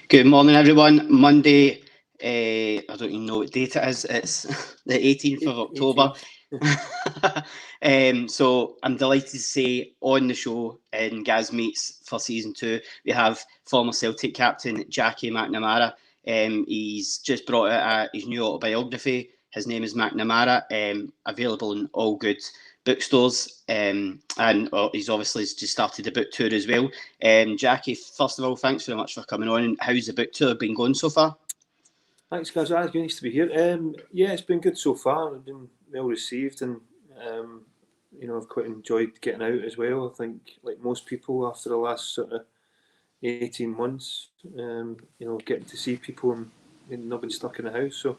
Good morning, everyone. Monday, I don't even know what date it is. It's the 18th of October. So I'm delighted to say on the show in Gaz Meets for Season 2, we have former Celtic captain Jackie McNamara. He's just brought out his new autobiography. His name is McNamara, available in all good bookstores, and he's obviously just started the book tour as well. Jackie, first of all, thanks very much for coming on. How's the book tour been going so far? Thanks, guys. It's nice to be here. Yeah, it's been good so far. It's been well received, and I've quite enjoyed getting out as well. I think, like most people, after the last sort of 18 months, getting to see people and not been stuck in the house. So,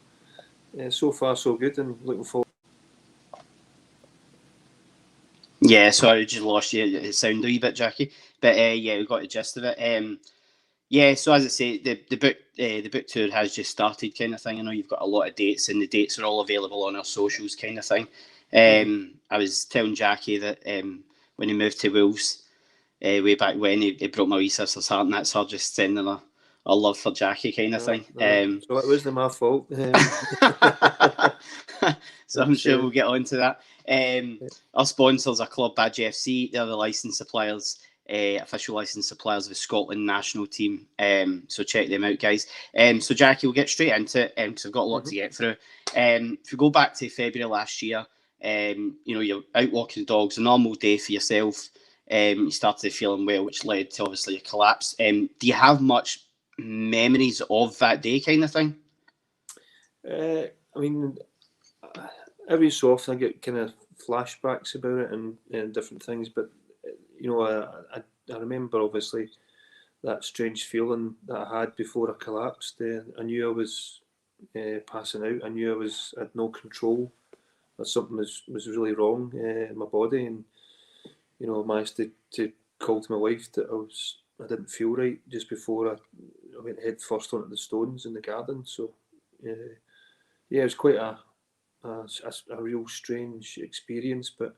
so far so good, and looking forward. Yeah, sorry, I just lost you. It sounded a wee bit, Jackie, but yeah, we got the gist of it. Yeah, so as I say, the book tour has just started, kind of thing. I know you've got a lot of dates, and the dates are all available on our socials, kind of thing. I was telling Jackie that when he moved to Wolves, way back when, he broke my wee sister's heart, and that's her just sending a love for Jackie, kind of thing. So it wasn't my fault. So I'm sure we'll get on to that. Our sponsors are Club Badge FC. They're the licence suppliers, official licence suppliers of the Scotland national team. So check them out, guys. So Jackie, we'll get straight into it because I've got a lot to get through. If we go back to February last year, you're out walking the dogs, a normal day for yourself. You started feeling well, which led to obviously a collapse. Do you have much memories of that day, kind of thing? Every so often I get kind of flashbacks about it and different things, but I remember obviously that strange feeling that I had before I collapsed. I knew I was passing out. I knew I had no control. That something was really wrong in my body, and I managed to call to my wife that I didn't feel right just before I went head first onto the stones in the garden. So yeah, it was quite a real strange experience, but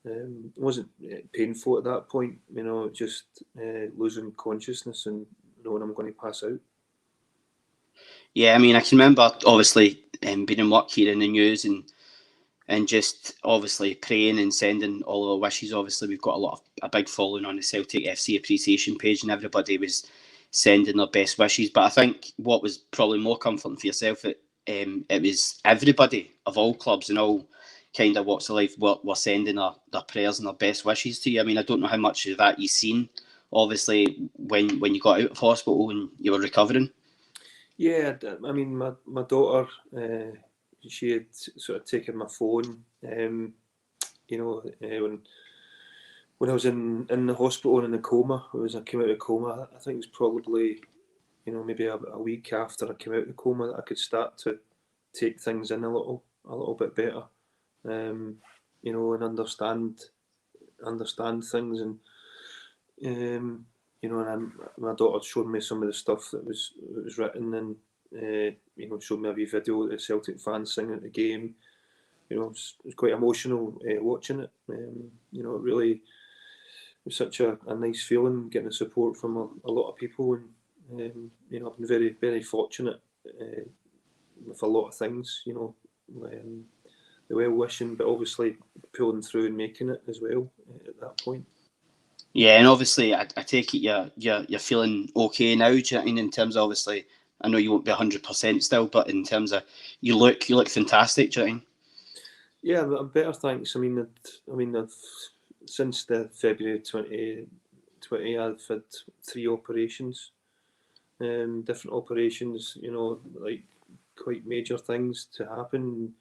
it wasn't painful at that point. Just losing consciousness and knowing I'm going to pass out. Yeah, I mean, I can remember obviously being in work here in the news and just obviously praying and sending all our wishes. Obviously, we've got a big following on the Celtic FC appreciation page, and everybody was sending their best wishes. But I think what was probably more comforting for yourself, it was everybody of all clubs and all kind of walks of life were sending their prayers and their best wishes to you. I mean, I don't know how much of that you've seen, obviously, when you got out of hospital and you were recovering. Yeah, I mean, my daughter, she had sort of taken my phone, when I was in the hospital and in the coma. I came out of coma. I think it was probably, maybe a week after I came out of the coma that I could start to take things in a little bit better, and understand things, and and my daughter showed me some of the stuff that was written, and showed me a wee video of the Celtic fans singing at the game. It was quite emotional watching it. It really was such a nice feeling getting the support from a lot of people, and I've been very, very fortunate with a lot of things. The well wishing, but obviously pulling through and making it as well at that point. Yeah, and obviously, I take it you're feeling okay now. Do you know what I mean? In terms of, obviously, I know you won't be 100% still, but in terms of you look fantastic. Do you know what I mean? Yeah, I'm better, thanks. I mean, I've since the February 2020, I've had 3 operations, different operations. Like quite major things to happen.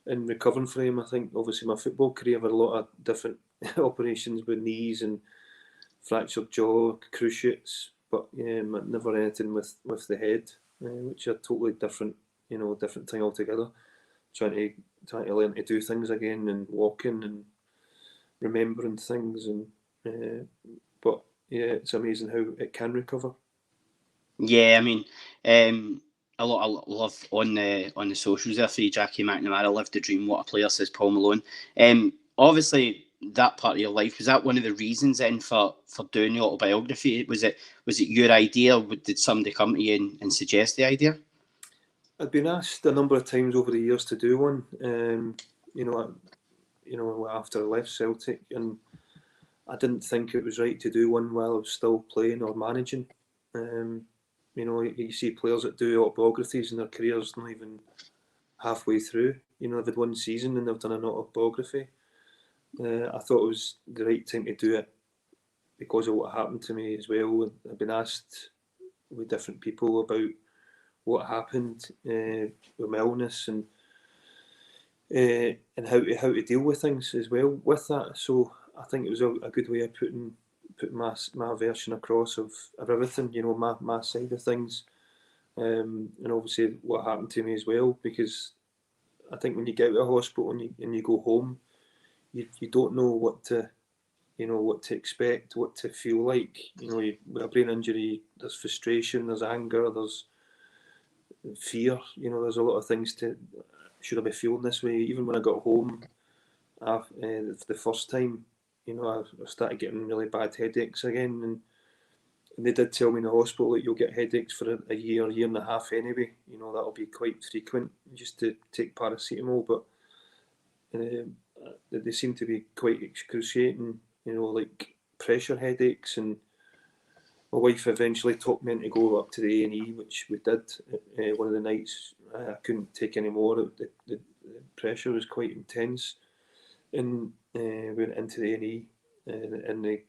In recovering from them, I think obviously my football career, I've had a lot of different operations with knees and fractured jaw, cruciates, but never anything with the head, which are totally different, different thing altogether. Trying to learn to do things again and walking and remembering things, and but yeah, it's amazing how it can recover. Yeah, I mean, a lot of love on the socials there for you, Jackie McNamara. Live the dream, what a player, says Paul Malone. Obviously, that part of your life, was that one of the reasons then for doing the autobiography? Was it your idea, or did somebody come to you and suggest the idea? I'd been asked a number of times over the years to do one. After I left Celtic, and I didn't think it was right to do one while I was still playing or managing. You see players that do autobiographies and their careers not even halfway through. They've had one season and they've done an autobiography. I thought it was the right time to do it because of what happened to me as well. I've been asked with different people about what happened with my illness and how to deal with things as well with that. So I think it was a good way of putting my version across of everything, my side of things, and obviously what happened to me as well. Because I think when you get out of hospital and you go home, you don't know what to expect, what to feel like. With a brain injury, there's frustration, there's anger, there's fear. There's a lot of things to. Should I be feeling this way? Even when I got home, the first time, I started getting really bad headaches again, and they did tell me in the hospital that you'll get headaches for a year and a half anyway. That'll be quite frequent, just to take paracetamol, but they seem to be quite excruciating, like pressure headaches. And my wife eventually talked me into go up to the A&E, which we did. One of the nights I couldn't take any more. The pressure was quite intense, and we went into the A&E, and they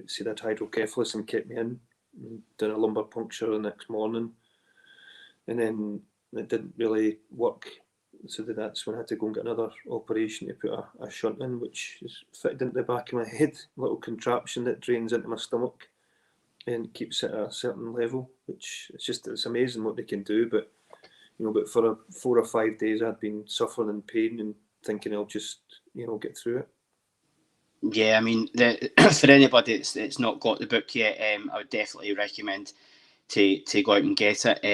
said I'd hydrocephalus and kept me in, and done a lumbar puncture the next morning, and then it didn't really work. So that's when I had to go and get another operation to put a shunt in, which is fitted into the back of my head, a little contraption that drains into my stomach and keeps it at a certain level, which it's amazing what they can do. But but for 4 or 5 days I'd been suffering in pain and thinking I'll just get through it. Yeah, I mean, for anybody that's not got the book yet, I would definitely recommend to go out and get it.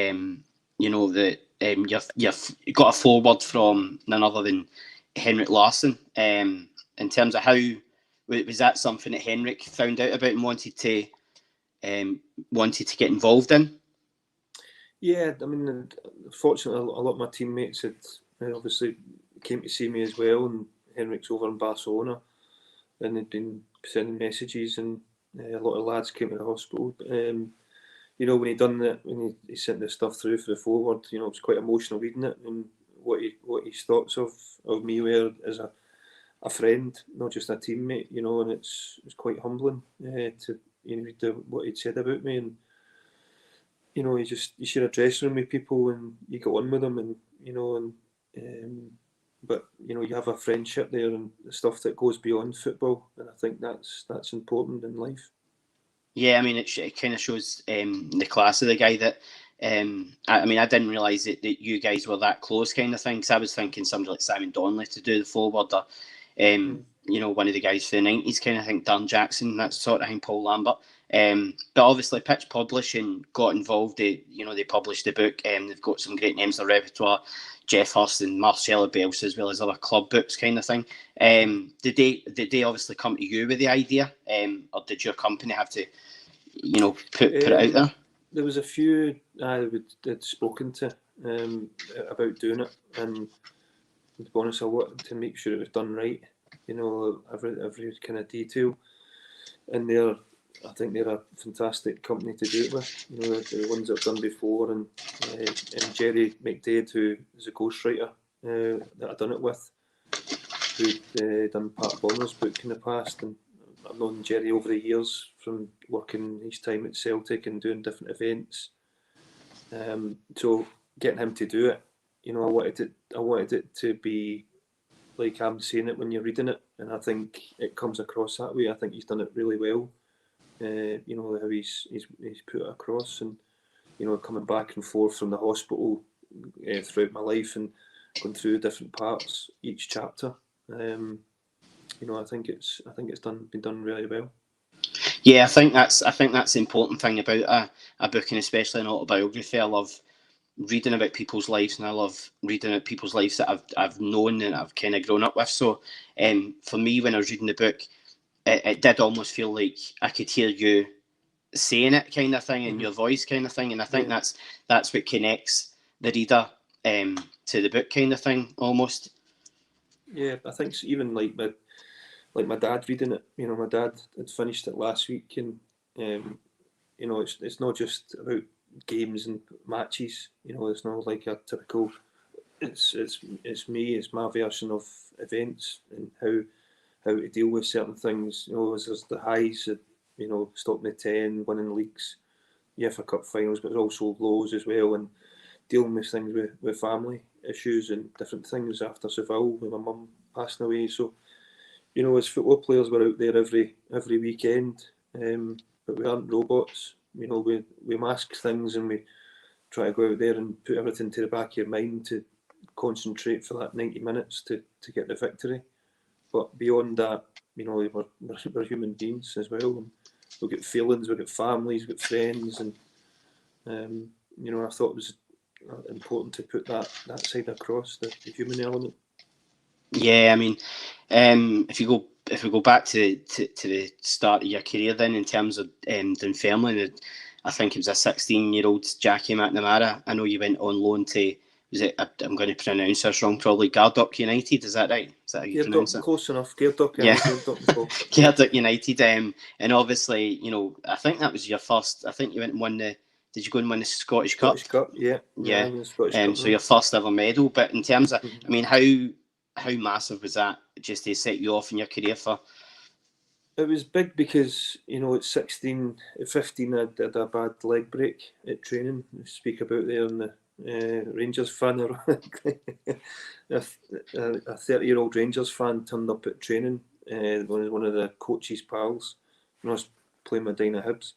You've got a foreword from none other than Henrik Larson. In terms of how was that something that Henrik found out about and wanted to get involved in? Yeah, I mean, fortunately, a lot of my teammates had obviously came to see me as well, and Henrik's over in Barcelona, and they'd been sending messages, and a lot of lads came to the hospital. When he done that, when he sent the stuff through for the forward, it was quite emotional reading it, and what his thoughts of me were as a friend, not just a teammate, and it's quite humbling to read what he'd said about me. And you share a dressing room with people and you get on with them, and but you have a friendship there and stuff that goes beyond football, and I think that's important in life. Yeah, I mean, it kind of shows the class of the guy that. I mean, I didn't realise that you guys were that close, kind of thing. Because I was thinking somebody like Simon Donnelly to do the forward, or one of the guys for the 90s, kind of thing, Dan Jackson, that sort of thing, Paul Lambert. But obviously, Pitch Publishing got involved. They published the book. They've got some great names in the repertoire, Jeff Hurst and Marcelo Bielsa, as well as other club books, kind of thing. Did they obviously come to you with the idea, or did your company have to, put it out there? There was a few I'd spoken to about doing it, and to be honest, I wanted to make sure it was done right. Every kind of detail, and I think they're a fantastic company to do it with. The ones I've done before, and Jerry McDade, who is a ghostwriter that I've done it with, who'd done Pat Bonner's book in the past, and I've known Jerry over the years from working his time at Celtic and doing different events. So getting him to do it, I wanted it to be like I'm seeing it when you're reading it, and I think it comes across that way. I think he's done it really well. How he's put it across, and coming back and forth from the hospital throughout my life and going through different parts each chapter. I think it's been done really well. Yeah, I think that's the important thing about a book, and especially an autobiography. I love reading about people's lives, and I love reading about people's lives that I've known and I've kind of grown up with. So, for me, when I was reading the book, it did almost feel like I could hear you saying it, kind of thing, in your voice, kind of thing. And I think that's what connects the reader to the book, kind of thing, almost. Yeah, I think even like my dad reading it. My dad had finished it last week, and it's not just about games and matches. It's not like a typical. It's me. It's my version of events and how to deal with certain things. There's the highs that stopping at 10, winning leagues, UEFA Cup finals, but there's also lows as well, and dealing with things with family issues and different things after Seville with my mum passing away. So, as football players, we're out there every weekend, but we aren't robots. We mask things and we try to go out there and put everything to the back of your mind to concentrate for that 90 minutes to get the victory. But beyond that, we're human beings as well. And we've got feelings, we've got families, we've got friends, and I thought it was important to put that side across, the human element. Yeah, I mean, if we go back to the start of your career, then in terms of Dunfermline, I think it was a 16-year-old Jackie McNamara. I know you went on loan to, was it? I'm going to pronounce this wrong, probably Gardock United. Is that right? Is that how you pronounce it? Close enough. Gardock. Yeah, Gardock United. And obviously, I think that was your first. I think you went and won the. Did you go and win the Scottish Cup? Scottish Cup, yeah. Yeah. Scottish Cup, so your first ever medal. But in terms of, I mean, how massive was that just to set you off in your career for? It was big because, at 16, at 15, I did a bad leg break at training. I speak about there in the Rangers fan. A 30-year-old Rangers fan turned up at training, one of the coach's pals. I was playing my Dyna Hibs.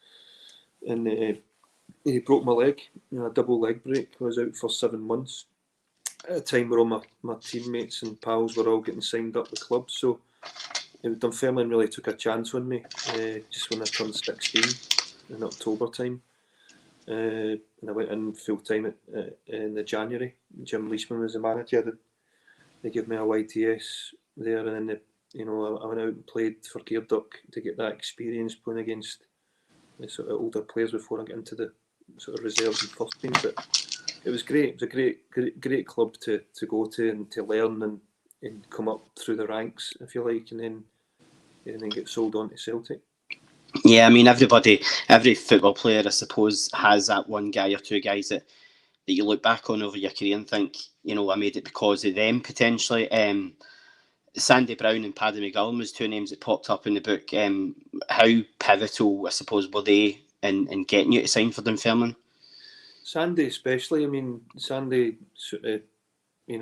And he broke my leg, a double leg break. I was out for 7 months. At a time where all my teammates and pals were all getting signed up with clubs. So Dunfermline really took a chance on me just when I turned 16 in October time. And I went in full time in the January. Jim Leishman was the manager. They gave me a YTS there, and then I went out and played for Gardock to get that experience playing against the sort of older players before I get into the sort of reserves and first team. But it was great. It was a great club to go to and to learn and come up through the ranks, if you like, and then get sold on to Celtic. Yeah, I mean, every football player, I suppose, has that one guy or two guys that you look back on over your career and think, I made it because of them, potentially. Sandy Brown and Paddy McGowan was two names that popped up in the book. How pivotal, I suppose, were they in getting you to sign for Dunfermline? Sandy especially. I mean, Sandy, he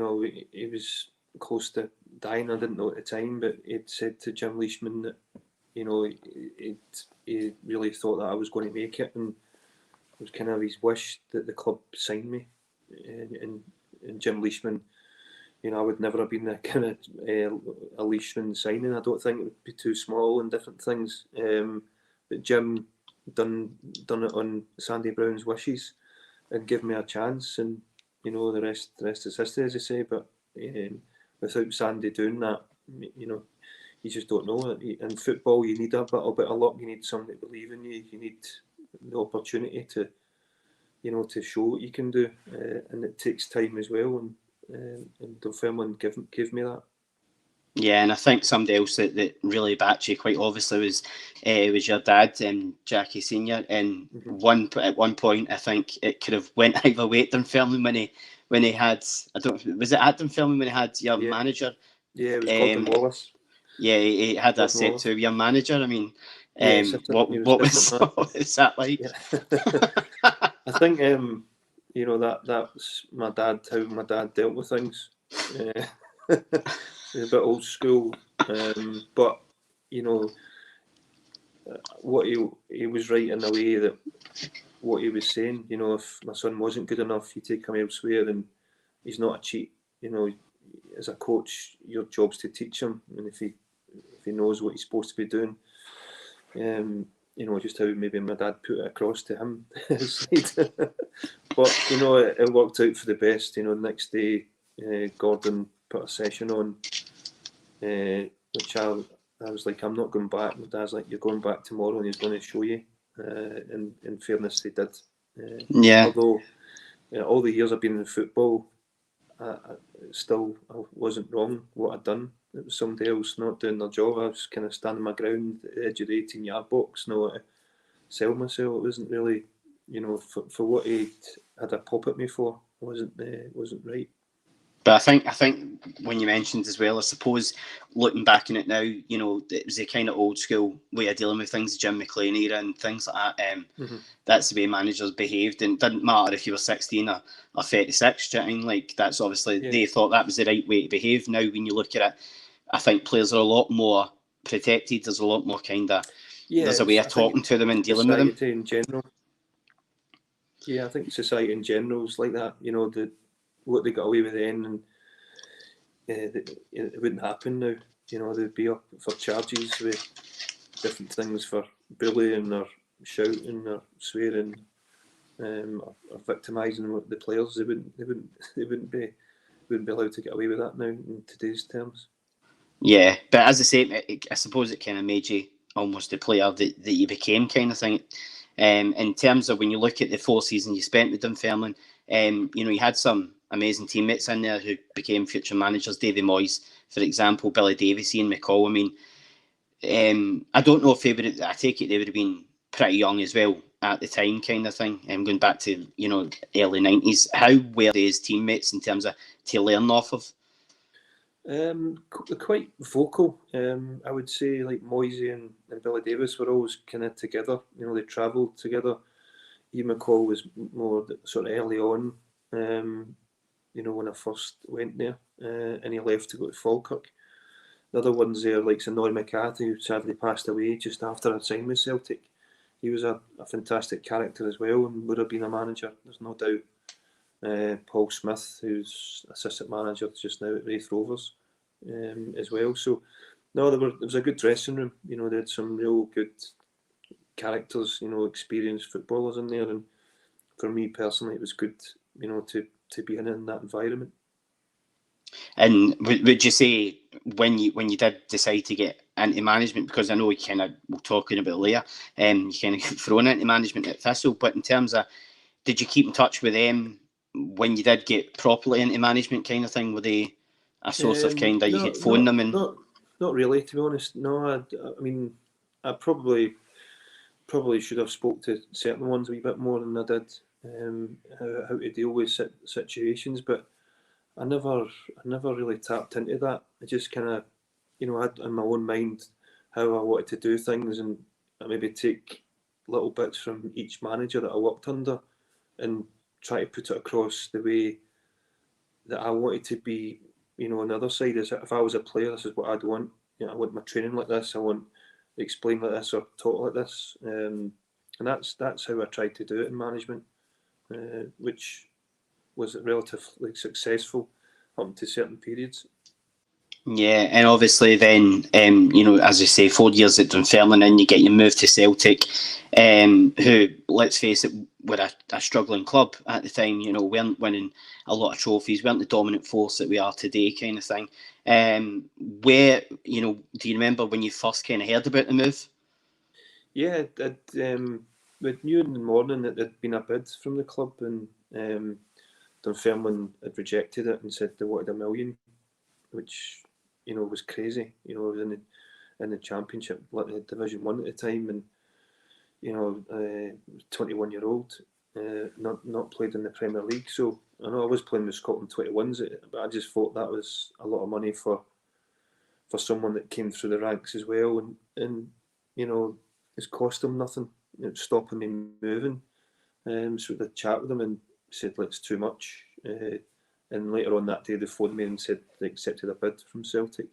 was close to dying. I didn't know at the time, but he'd said to Jim Leishman that, he really thought that I was going to make it, and it was kind of his wish that the club signed me. And Jim Leishman, I would never have been a kind of a Leishman signing. I don't think it would be too small and different things. But Jim done it on Sandy Brown's wishes and give me a chance, and the rest is history, as I say. But without Sandy doing that, you just don't know. In football, you need a little bit of luck. You need somebody to believe in you. You need the opportunity to, to show what you can do, and it takes time as well. And Dunfermline gave me that. Yeah, and I think somebody else that really backed you quite obviously was your dad, Jackie Senior. And at one point, I think it could have went either way at Dunfermline when he had, was it at Dunfermline when he had your manager? Yeah, it was Gordon Wallace. Yeah, he had a set to your manager. I mean, what was that like? Yeah. I think that's my dad. How my dad dealt with things. He's a bit old school, but what he was right in the way that what he was saying. If my son wasn't good enough, you take him elsewhere, and he's not a cheat. As a coach, your job's to teach him, and if he knows what he's supposed to be doing, just how maybe my dad put it across to him. But it worked out for the best. The next day, Gordon put a session on, which I I was like, I'm not going back. My dad's like, you're going back tomorrow, and he's going to show you. In fairness, they did. Yeah. Although all the years I've been in football, I wasn't wrong what I'd done. It was somebody else not doing their job. I was kind of standing my ground at the edge of the 18-yard box, not to sell myself. It wasn't really, for what he had a pop at me for, wasn't right. But I think when you mentioned as well, I suppose looking back on it now, it was a kind of old school way of dealing with things, Jim McLean era and things like that. That's the way managers behaved, and it didn't matter if you were 16 or 36. Do you know what I mean? Like, that's obviously they thought that was the right way to behave. Now, when you look at it, I think players are a lot more protected. There's a lot more there's a way of talking to them and dealing with them. Society in general. Yeah, I think society in general is like that. What they got away with then, and it wouldn't happen now. They'd be up for charges with different things for bullying or shouting or swearing, or victimising the players. They wouldn't be allowed to get away with that now in today's terms. Yeah, but as I say, I suppose it kind of made you almost the player that you became, kind of thing. In terms of when you look at the 4 seasons you spent with Dunfermline, you had some amazing teammates in there who became future managers. Davy Moyes, for example, Billy Davies, Ian McCall. I mean, I don't know if they would. I take it they would have been pretty young as well at the time, kind of thing. Going back to early 90s. How were they as teammates in terms of to learn off of? Quite vocal. I would say like Moisey and Billy Davis were always kind of together. They travelled together. Ian McCall was more sort of early on. When I first went there, and he left to go to Falkirk. The other ones there, like Nori McCarthy, who sadly passed away just after I'd signed with Celtic. He was a fantastic character as well, and would have been a manager. There's no doubt. Paul Smith, who's assistant manager just now at Wraith Rovers, as well. So, no, there was a good dressing room. They had some real good characters, experienced footballers in there, and for me personally, it was good, to be in that environment. And would you say when you did decide to get into management, because I know we kind of were talking about later, you kind of got thrown into management at Thistle, but in terms of, did you keep in touch with them when you did get properly into management, kind of thing? Were they a source of kind that you could phone them? And not really, to be honest. No, I mean, I probably should have spoke to certain ones a wee bit more than I did. How to deal with situations, but I never really tapped into that. I just kind of, had in my own mind how I wanted to do things, and I maybe take little bits from each manager that I worked under and try to put it across the way that I wanted to be. On the other side is if I was a player, this is what I'd want. I want my training like this. I want to explain like this or talk like this, and that's how I tried to do it in management, which was relatively successful up to certain periods. Yeah, and obviously then, as you say, 4 years at Dunfermline, and you get your move to Celtic, who, let's face it, were a struggling club at the time, weren't winning a lot of trophies, weren't the dominant force that we are today, kind of thing. Where, do you remember when you first kind of heard about the move? Yeah, we knew in the morning that there'd been a bid from the club, and Dunfermline had rejected it and said they wanted $1 million, which was crazy. I was in the Championship, Division 1 at the time, and 21-year-old, not played in the Premier League. So I know I was playing with Scotland 21s, but I just thought that was a lot of money for someone that came through the ranks as well, and it's cost them nothing. It's stopping me moving. So I chat with them and said, "It's too much." And later on that day, they phoned me and said they accepted a bid from Celtic.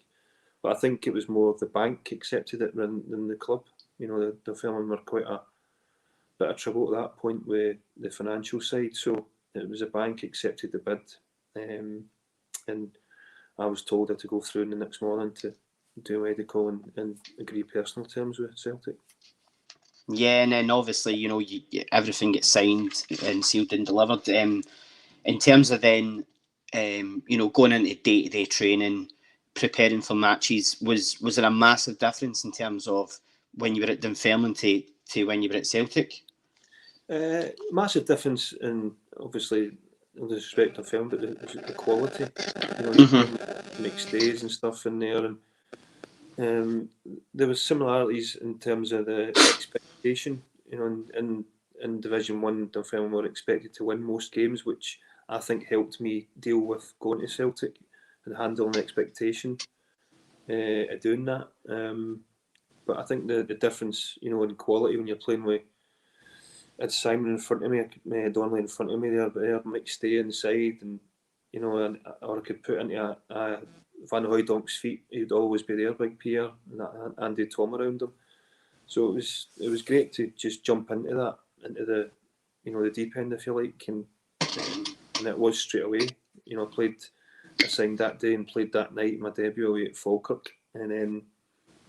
But I think it was more the bank accepted it than the club. The Dunfermline were quite a bit of trouble at that point with the financial side. So it was a bank accepted the bid. And I was told I had to go through in the next morning to do medical and agree personal terms with Celtic. Yeah, and then obviously, everything gets signed and sealed and delivered. In terms of then, going into day-to-day training, preparing for matches, was there a massive difference in terms of when you were at Dunfermline to when you were at Celtic? Massive difference in, obviously, no disrespect to film, but the quality. Mixed days and stuff in there, and there was similarities in terms of the expectation. In Division 1, Dunfermline were expected to win most games, which I think helped me deal with going to Celtic and handling the expectation of doing that. But I think the difference, in quality when you're playing with, it's Simon in front of me, Donnelly in front of me there, McStay inside, and or I could put into a Van Hooydonk's feet. He'd always be there, Big Pierre, and Andy Tom around him. So it was great to just jump into the the deep end, if you like, and it was straight away. I signed that day and played that night, my debut away at Falkirk, and then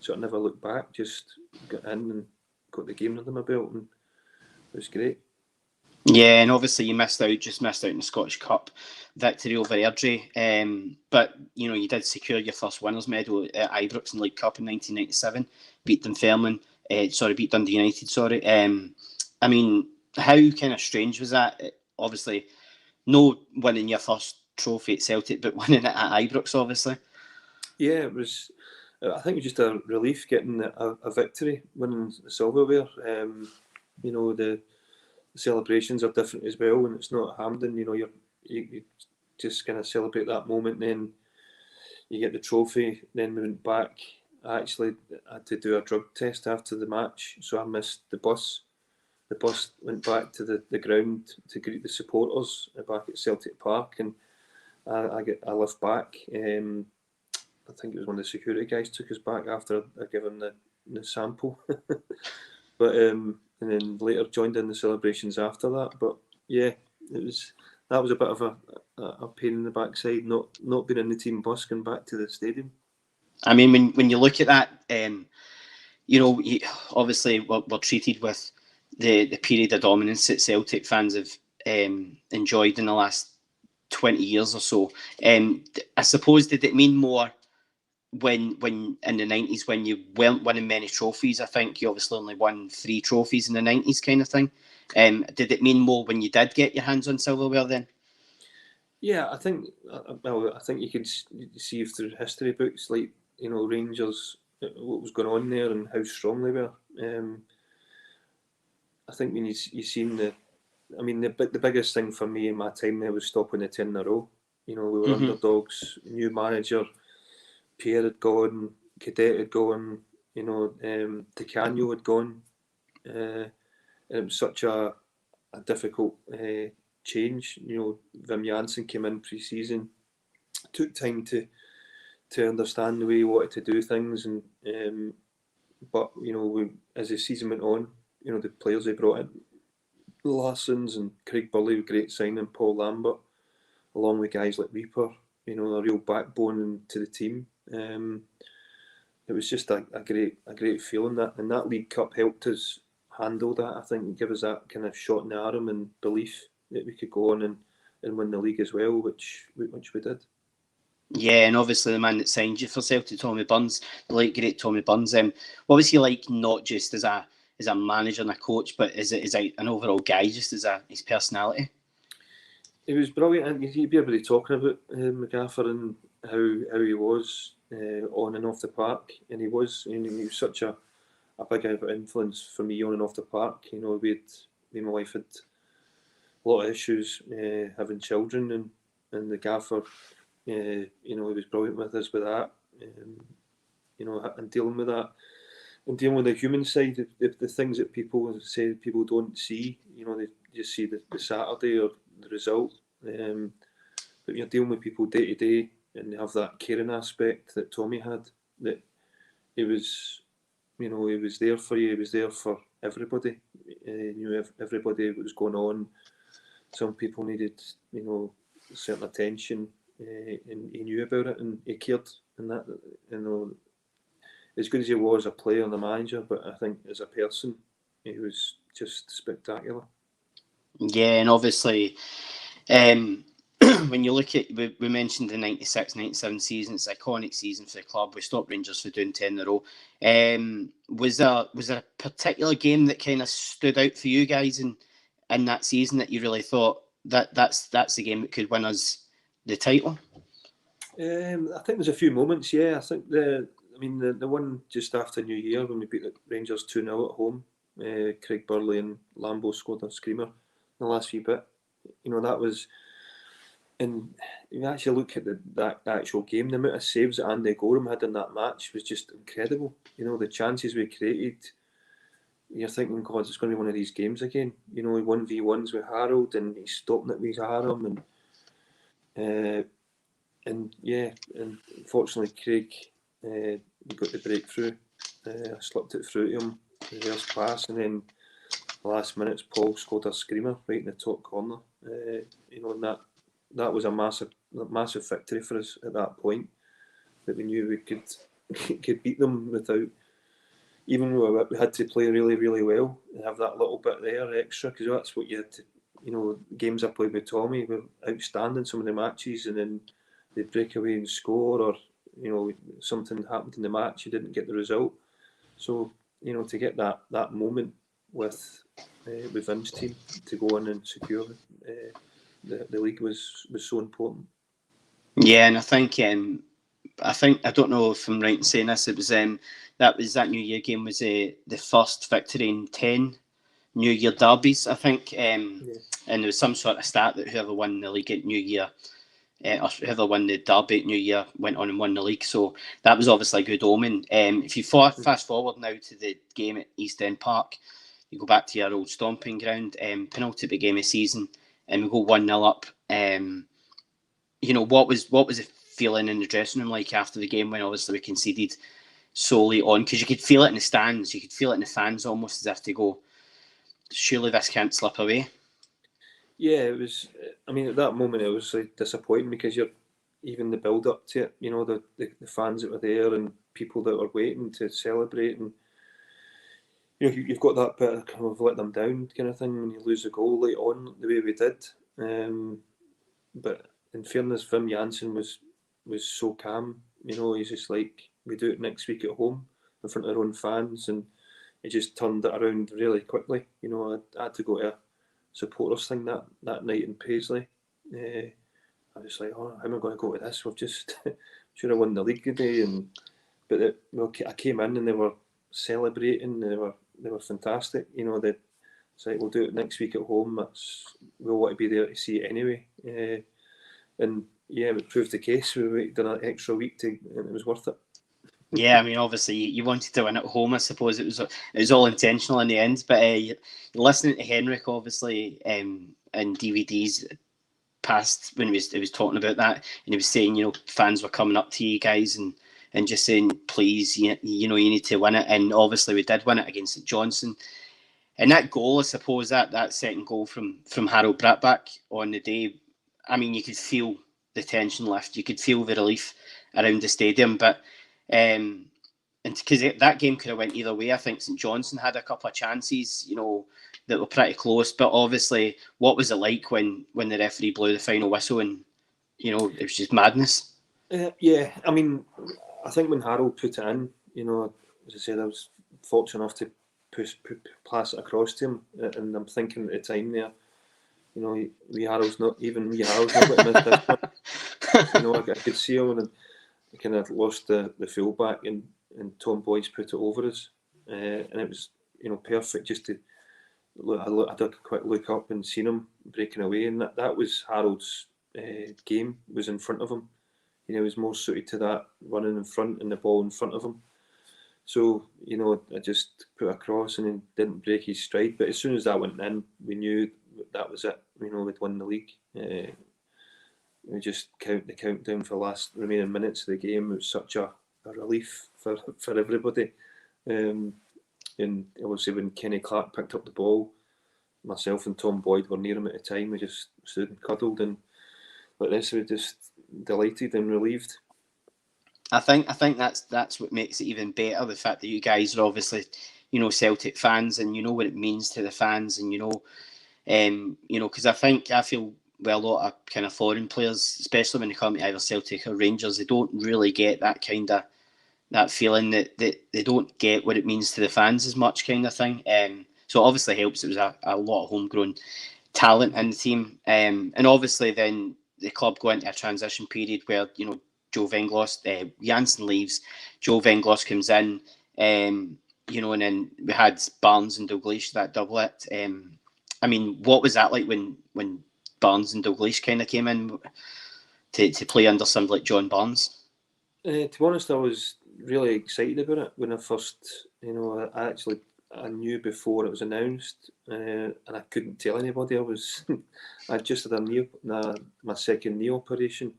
sort of never looked back. Just got in and got the game under my belt, and it was great. Yeah, and obviously you missed out in the Scottish Cup victory over Airdrie. But you did secure your first winners' medal at Ibrox in League Cup in 1997. Beat Dunfermline. Beat Dundee United. Sorry. I mean, how kind of strange was that? Obviously, no winning your first trophy at Celtic, but winning it at Ibrox, obviously. Yeah, it was. I think it was just a relief getting a victory, winning the silverware. The celebrations are different as well, and it's not at Hampden. You just kind of celebrate that moment, then you get the trophy. Then we went back. I actually had to do a drug test after the match, so I missed the bus. The bus went back to the ground to greet the supporters back at Celtic Park, and I left back. I think it was one of the security guys took us back after I given the sample, but and then later joined in the celebrations after that. But yeah, that was a bit of a pain in the backside, not being in the team bus going back to the stadium. I mean, when you look at that, obviously we're treated with the period of dominance that Celtic fans have enjoyed in the last 20 years or so. I suppose, did it mean more when in the 90s when you weren't winning many trophies? I think you obviously only won 3 trophies in the 90s kind of thing. Did it mean more when you did get your hands on silverware then? Yeah, I think you could see through history books, like, Rangers, what was going on there and how strong they were. I think when you seen the biggest thing for me in my time there was stopping the 10 in a row. We were underdogs, new manager, Pierre had gone, Cadet had gone, Di Canio had gone. And it was such a difficult change. Wim Jansen came in pre-season, took time to understand the way he wanted to do things, and but as the season went on, the players they brought in, Larson's and Craig Burley, great signing, Paul Lambert, along with guys like Reaper, a real backbone to the team. It was just a great feeling, and that League Cup helped us handle that. I think it gave us that kind of shot in the arm and belief that we could go on and win the league as well, which we did. Yeah, and obviously the man that signed you for Celtic, Tommy Burns, the late great Tommy Burns. What was he like, not just as a manager and a coach, but as an overall guy, just as his personality? He was brilliant, and you'd be able to talking about MacArthur and how he was on and off the park, and he was such a big influence for me on and off the park. Me and my wife had a lot of issues having children, and the gaffer, he was brilliant with us with that, and dealing with that, and dealing with the human side, the things that people say people don't see. They just see the Saturday or the result, but you're dealing with people day to day, and they have that caring aspect that Tommy had. That he was there for you. He was there for everybody. He knew everybody what was going on. Some people needed, certain attention, and he knew about it, and he cared. And that, as good as he was a player and a manager, but I think as a person, he was just spectacular. Yeah, and obviously, when you look at, we mentioned the 96-97 season, it's an iconic season for the club. We stopped Rangers for doing 10 in a row. Was there a particular game that kind of stood out for you guys in that season that you really thought that's the game that could win us the title? I think there's a few moments. Yeah, I think the one just after New Year when we beat the Rangers 2-0 at home. Craig Burley and Lambo scored a screamer in the last few bit. That was. And you actually look at that actual game, the amount of saves that Andy Gorham had in that match was just incredible. The chances we created, you're thinking, God, it's going to be one of these games again. He 1v1s with Harold and he's stopping it with Aram. And unfortunately Craig got the breakthrough. Slipped it through to him, reverse pass, and then the last minutes Paul scored a screamer right in the top corner. And that was a massive victory for us at that point, that we knew we could beat them without, even though we had to play really, really well and have that little bit there extra, because that's what you had to, games I played with Tommy were outstanding, some of the matches, and then they'd break away and score, or, something happened in the match, you didn't get the result. So, to get that moment with Vim's team to go in and secure the league was so important. Yeah, and I think I don't know if I'm right in saying this. It was that New Year game was the first victory in 10 New Year derbies, I think. And there was some sort of stat that whoever won the league at New Year, or whoever won the derby at New Year, went on and won the league. So that was obviously a good omen. If you fast forward now to the game at East End Park, you go back to your old stomping ground, penultimate game of the season, and we go 1-0 up. What was the feeling in the dressing room like after the game when obviously we conceded solely on, because you could feel it in the stands, you could feel it in the fans almost as if to go, surely this can't slip away. Yeah, it was. I mean, at that moment, it was like disappointing because even the build up to it. The fans that were there and people that were waiting to celebrate, and you've got that bit of kind of let them down kind of thing when you lose the goal late on the way we did. But in fairness, Vim Janssen was so calm. He's just like, we do it next week at home in front of our own fans, and he just turned it around really quickly. I had to go to a supporters thing that night in Paisley. I was like, how am I going to go to this? We've just should have won the league today. But I came in and they were celebrating. They were fantastic. It's like, we'll do it next week at home. We'll want to be there to see it anyway. And yeah, it proved the case. We waited an extra week and it was worth it. Yeah, I mean, obviously you wanted to win at home. I suppose it was all intentional in the end. But listening to Henrik, obviously, in DVDs past when he was talking about that, and he was saying, fans were coming up to you guys and just saying, please, you need to win it. And obviously we did win it against St Johnstone. And that goal, I suppose, that second goal from Harold Bratback on the day, I mean, you could feel the tension lift. You could feel the relief around the stadium. But and because that game could have went either way. I think St Johnstone had a couple of chances, that were pretty close. But obviously, what was it like when the referee blew the final whistle and, it was just madness? Yeah, I mean, I think when Harold put it in, as I said, I was fortunate enough to pass it across to him, and I'm thinking at the time there, Harold's not going to miss this one. I could see him, and I kind of lost the fullback, and Tom Boyce put it over us, and it was perfect just to look. I did a quick look up and seen him breaking away, and that was Harold's game, was in front of him. He was more suited to that, running in front and the ball in front of him. So, I just put across and he didn't break his stride. But as soon as that went in, we knew that was it. We'd won the league. We just the countdown for the last remaining minutes of the game. It was such a relief for everybody. And obviously when Kenny Clark picked up the ball, myself and Tom Boyd were near him at the time. We just stood and cuddled, and like this, we were just delighted and relieved. I think that's what makes it even better. The fact that you guys are obviously, Celtic fans, and you know what it means to the fans, and because I feel with a lot of kind of foreign players, especially when they come to either Celtic or Rangers, they don't really get that kind of that feeling that they don't get what it means to the fans as much, kind of thing. So it obviously helps. It was a lot of homegrown talent in the team, and obviously then the club go into a transition period where Joe Venglos, Janssen leaves, Joe Venglos comes in, and then we had Barnes and Dalglish, that doublet. I mean, what was that like when Barnes and Dalglish kind of came in to play under somebody like John Barnes? To be honest, I was really excited about it when I first, I knew before it was announced, and I couldn't tell anybody. I just had my second knee operation,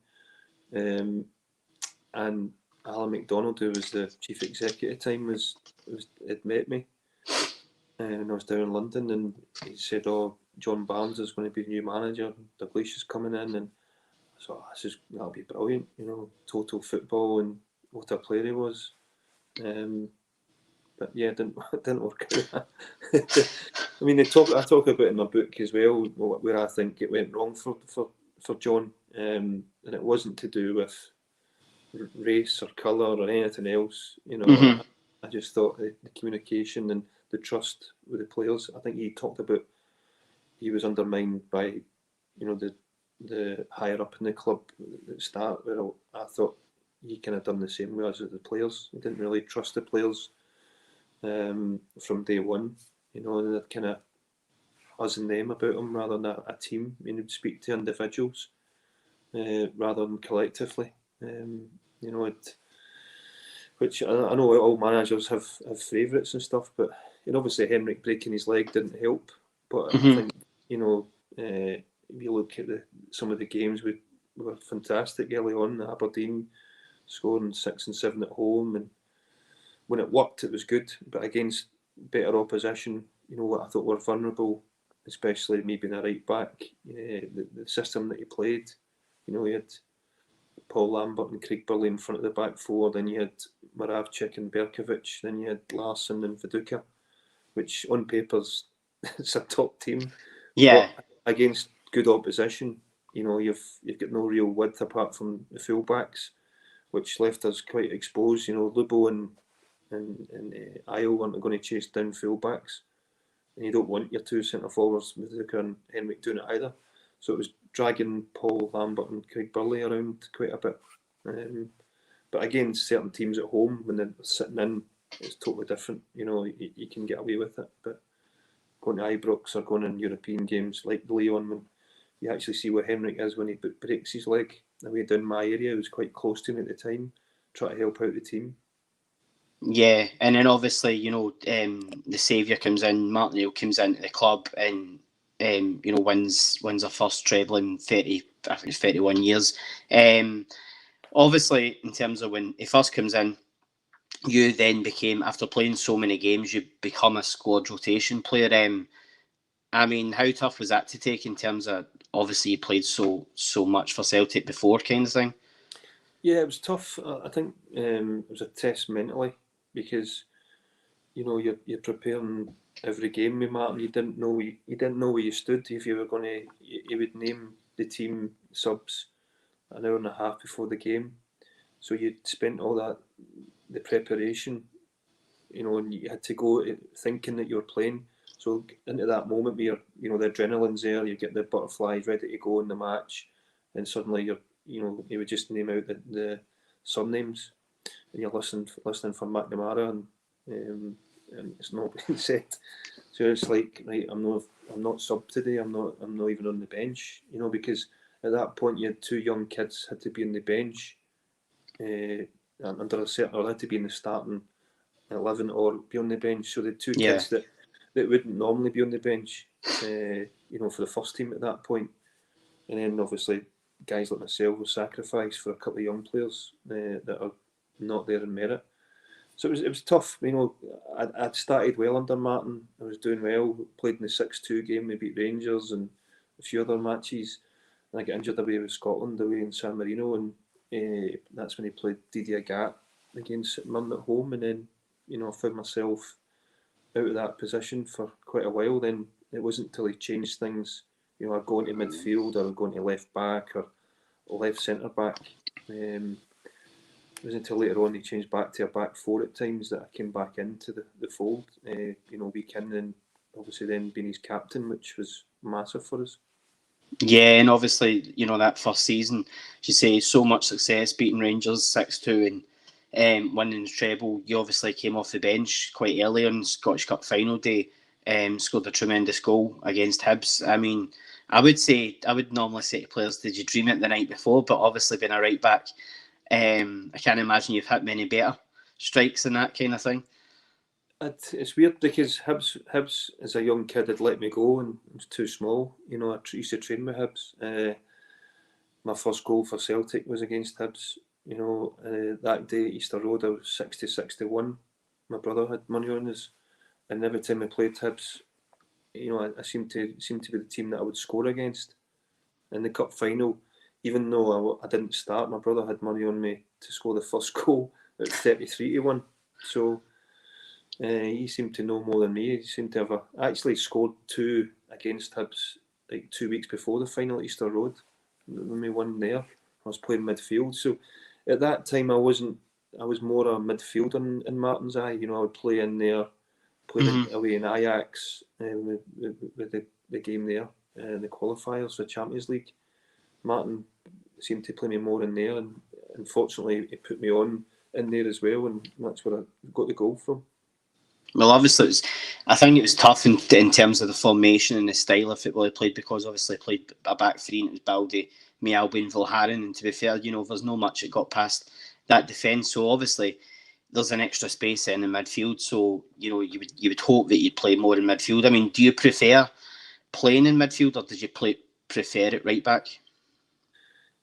and Alan McDonald, who was the chief executive at the time, had met me, and I was down in London, and he said, "Oh, John Barnes is going to be the new manager. Dalglish is coming in," and I thought, that'll be brilliant, total football and what a player he was. But yeah, it didn't work out. I mean, I talk about it in my book as well, where I think it went wrong for John, and it wasn't to do with race or colour or anything else. I just thought the communication and the trust with the players. I think he talked about he was undermined by, the higher up in the club at the start. Where I thought he kind of done the same way as the players. He didn't really trust the players from day one. They'd kind of us and them about him rather than a team. I mean, he'd speak to individuals rather than collectively. Which I know all managers have favourites and stuff, but obviously Henrik breaking his leg didn't help. But I think if you look at some of the games, we were fantastic early on. Aberdeen scoring 6 and 7 at home, and when it worked, it was good. But against better opposition, what I thought were vulnerable, especially me being a right back, the system that he played. He had Paul Lambert and Craig Burley in front of the back four. Then you had Moravcik and Berkovic. Then you had Larson and Viduka, which on paper's it's a top team. Yeah. But against good opposition, you've got no real width apart from the fullbacks, which left us quite exposed. Lubo and Ayo weren't going to chase down fullbacks, and you don't want your two centre forwards, Viduka and Henrik, doing it either. So it was dragging Paul Lambert and Craig Burley around quite a bit. But again, certain teams at home, when they're sitting in, it's totally different. You can get away with it. But going to Ibrox or going in European games like Leon, when you actually see where Henrik is when he breaks his leg. Away down my area, I was quite close to him at the time, trying to help out the team. Yeah, and then obviously, the saviour comes in, Martin O'Neill comes into the club and wins a first treble in 31 years. Obviously, in terms of when he first comes in, you then became, after playing so many games, you become a squad rotation player. I mean, how tough was that to take in terms of, obviously you played so much for Celtic before, kind of thing? Yeah, it was tough. I think it was a test mentally because you're preparing every game with Martin. You didn't know where you stood if you were going to. He would name the team subs an hour and a half before the game, so you'd spent all the preparation, and you had to go thinking that you were playing. So into that moment where the adrenaline's there, you get the butterflies ready to go in the match, and suddenly he would just name out the surnames, and you're listening for McNamara, and it's not being said. So it's like, right, I'm not sub today. I'm not even on the bench. Because at that point you had two young kids had to be on the bench, under a certain, or had to be in the starting 11 or be on the bench. So the two kids that wouldn't normally be on the bench, for the first team at that point. And then obviously guys like myself will sacrifice for a couple of young players that are not there in merit. So it was tough. I'd started well under Martin. I was doing well. Played in the 6-2 game. We beat Rangers and a few other matches. And I got injured away with Scotland, away in San Marino, and that's when he played Didier Gat against St Mirren at home. And then I found myself out of that position for quite a while. Then it wasn't until he changed things I'd go into midfield or I'd go into left back or left centre back. It was until later on they changed back to a back four at times that I came back into the fold. Week in, and obviously then being his captain, which was massive for us. Yeah, and obviously, that first season, you say so much success, beating Rangers 6-2 and winning the treble. You obviously came off the bench quite early on Scottish Cup final day, scored a tremendous goal against Hibs. I mean, I would normally say to players, did you dream it the night before? But obviously being a right back, I can't imagine you've hit many better strikes and that kind of thing. It's weird because Hibs as a young kid had let me go and I was too small. I used to train with Hibs. My first goal for Celtic was against Hibs. That day at Easter Road I was 60-61. My brother had money on us, and every time I played Hibs, I seemed to be the team that I would score against. In the cup final, even though I didn't start, my brother had money on me to score the first goal at 33-1. So he seemed to know more than me. He seemed to have actually scored 2 against Hibs like 2 weeks before the final at Easter Road when we won there. I was playing midfield, so at that time I was more a midfielder in Martin's eye. I would play in there, played away in Ajax with the game there, the qualifiers for Champions League. Martin seemed to play me more in there, and unfortunately he put me on in there as well, and that's where I got the goal from. Well, obviously, I think it was tough in terms of the formation and the style of football he played, because obviously he played a back three and it was Baldy, Mjällby and Vilharen, and to be fair, there's no much that got past that defence. So obviously there's an extra space in the midfield. So you would hope that you'd play more in midfield. I mean, do you prefer playing in midfield, or did you prefer it right back?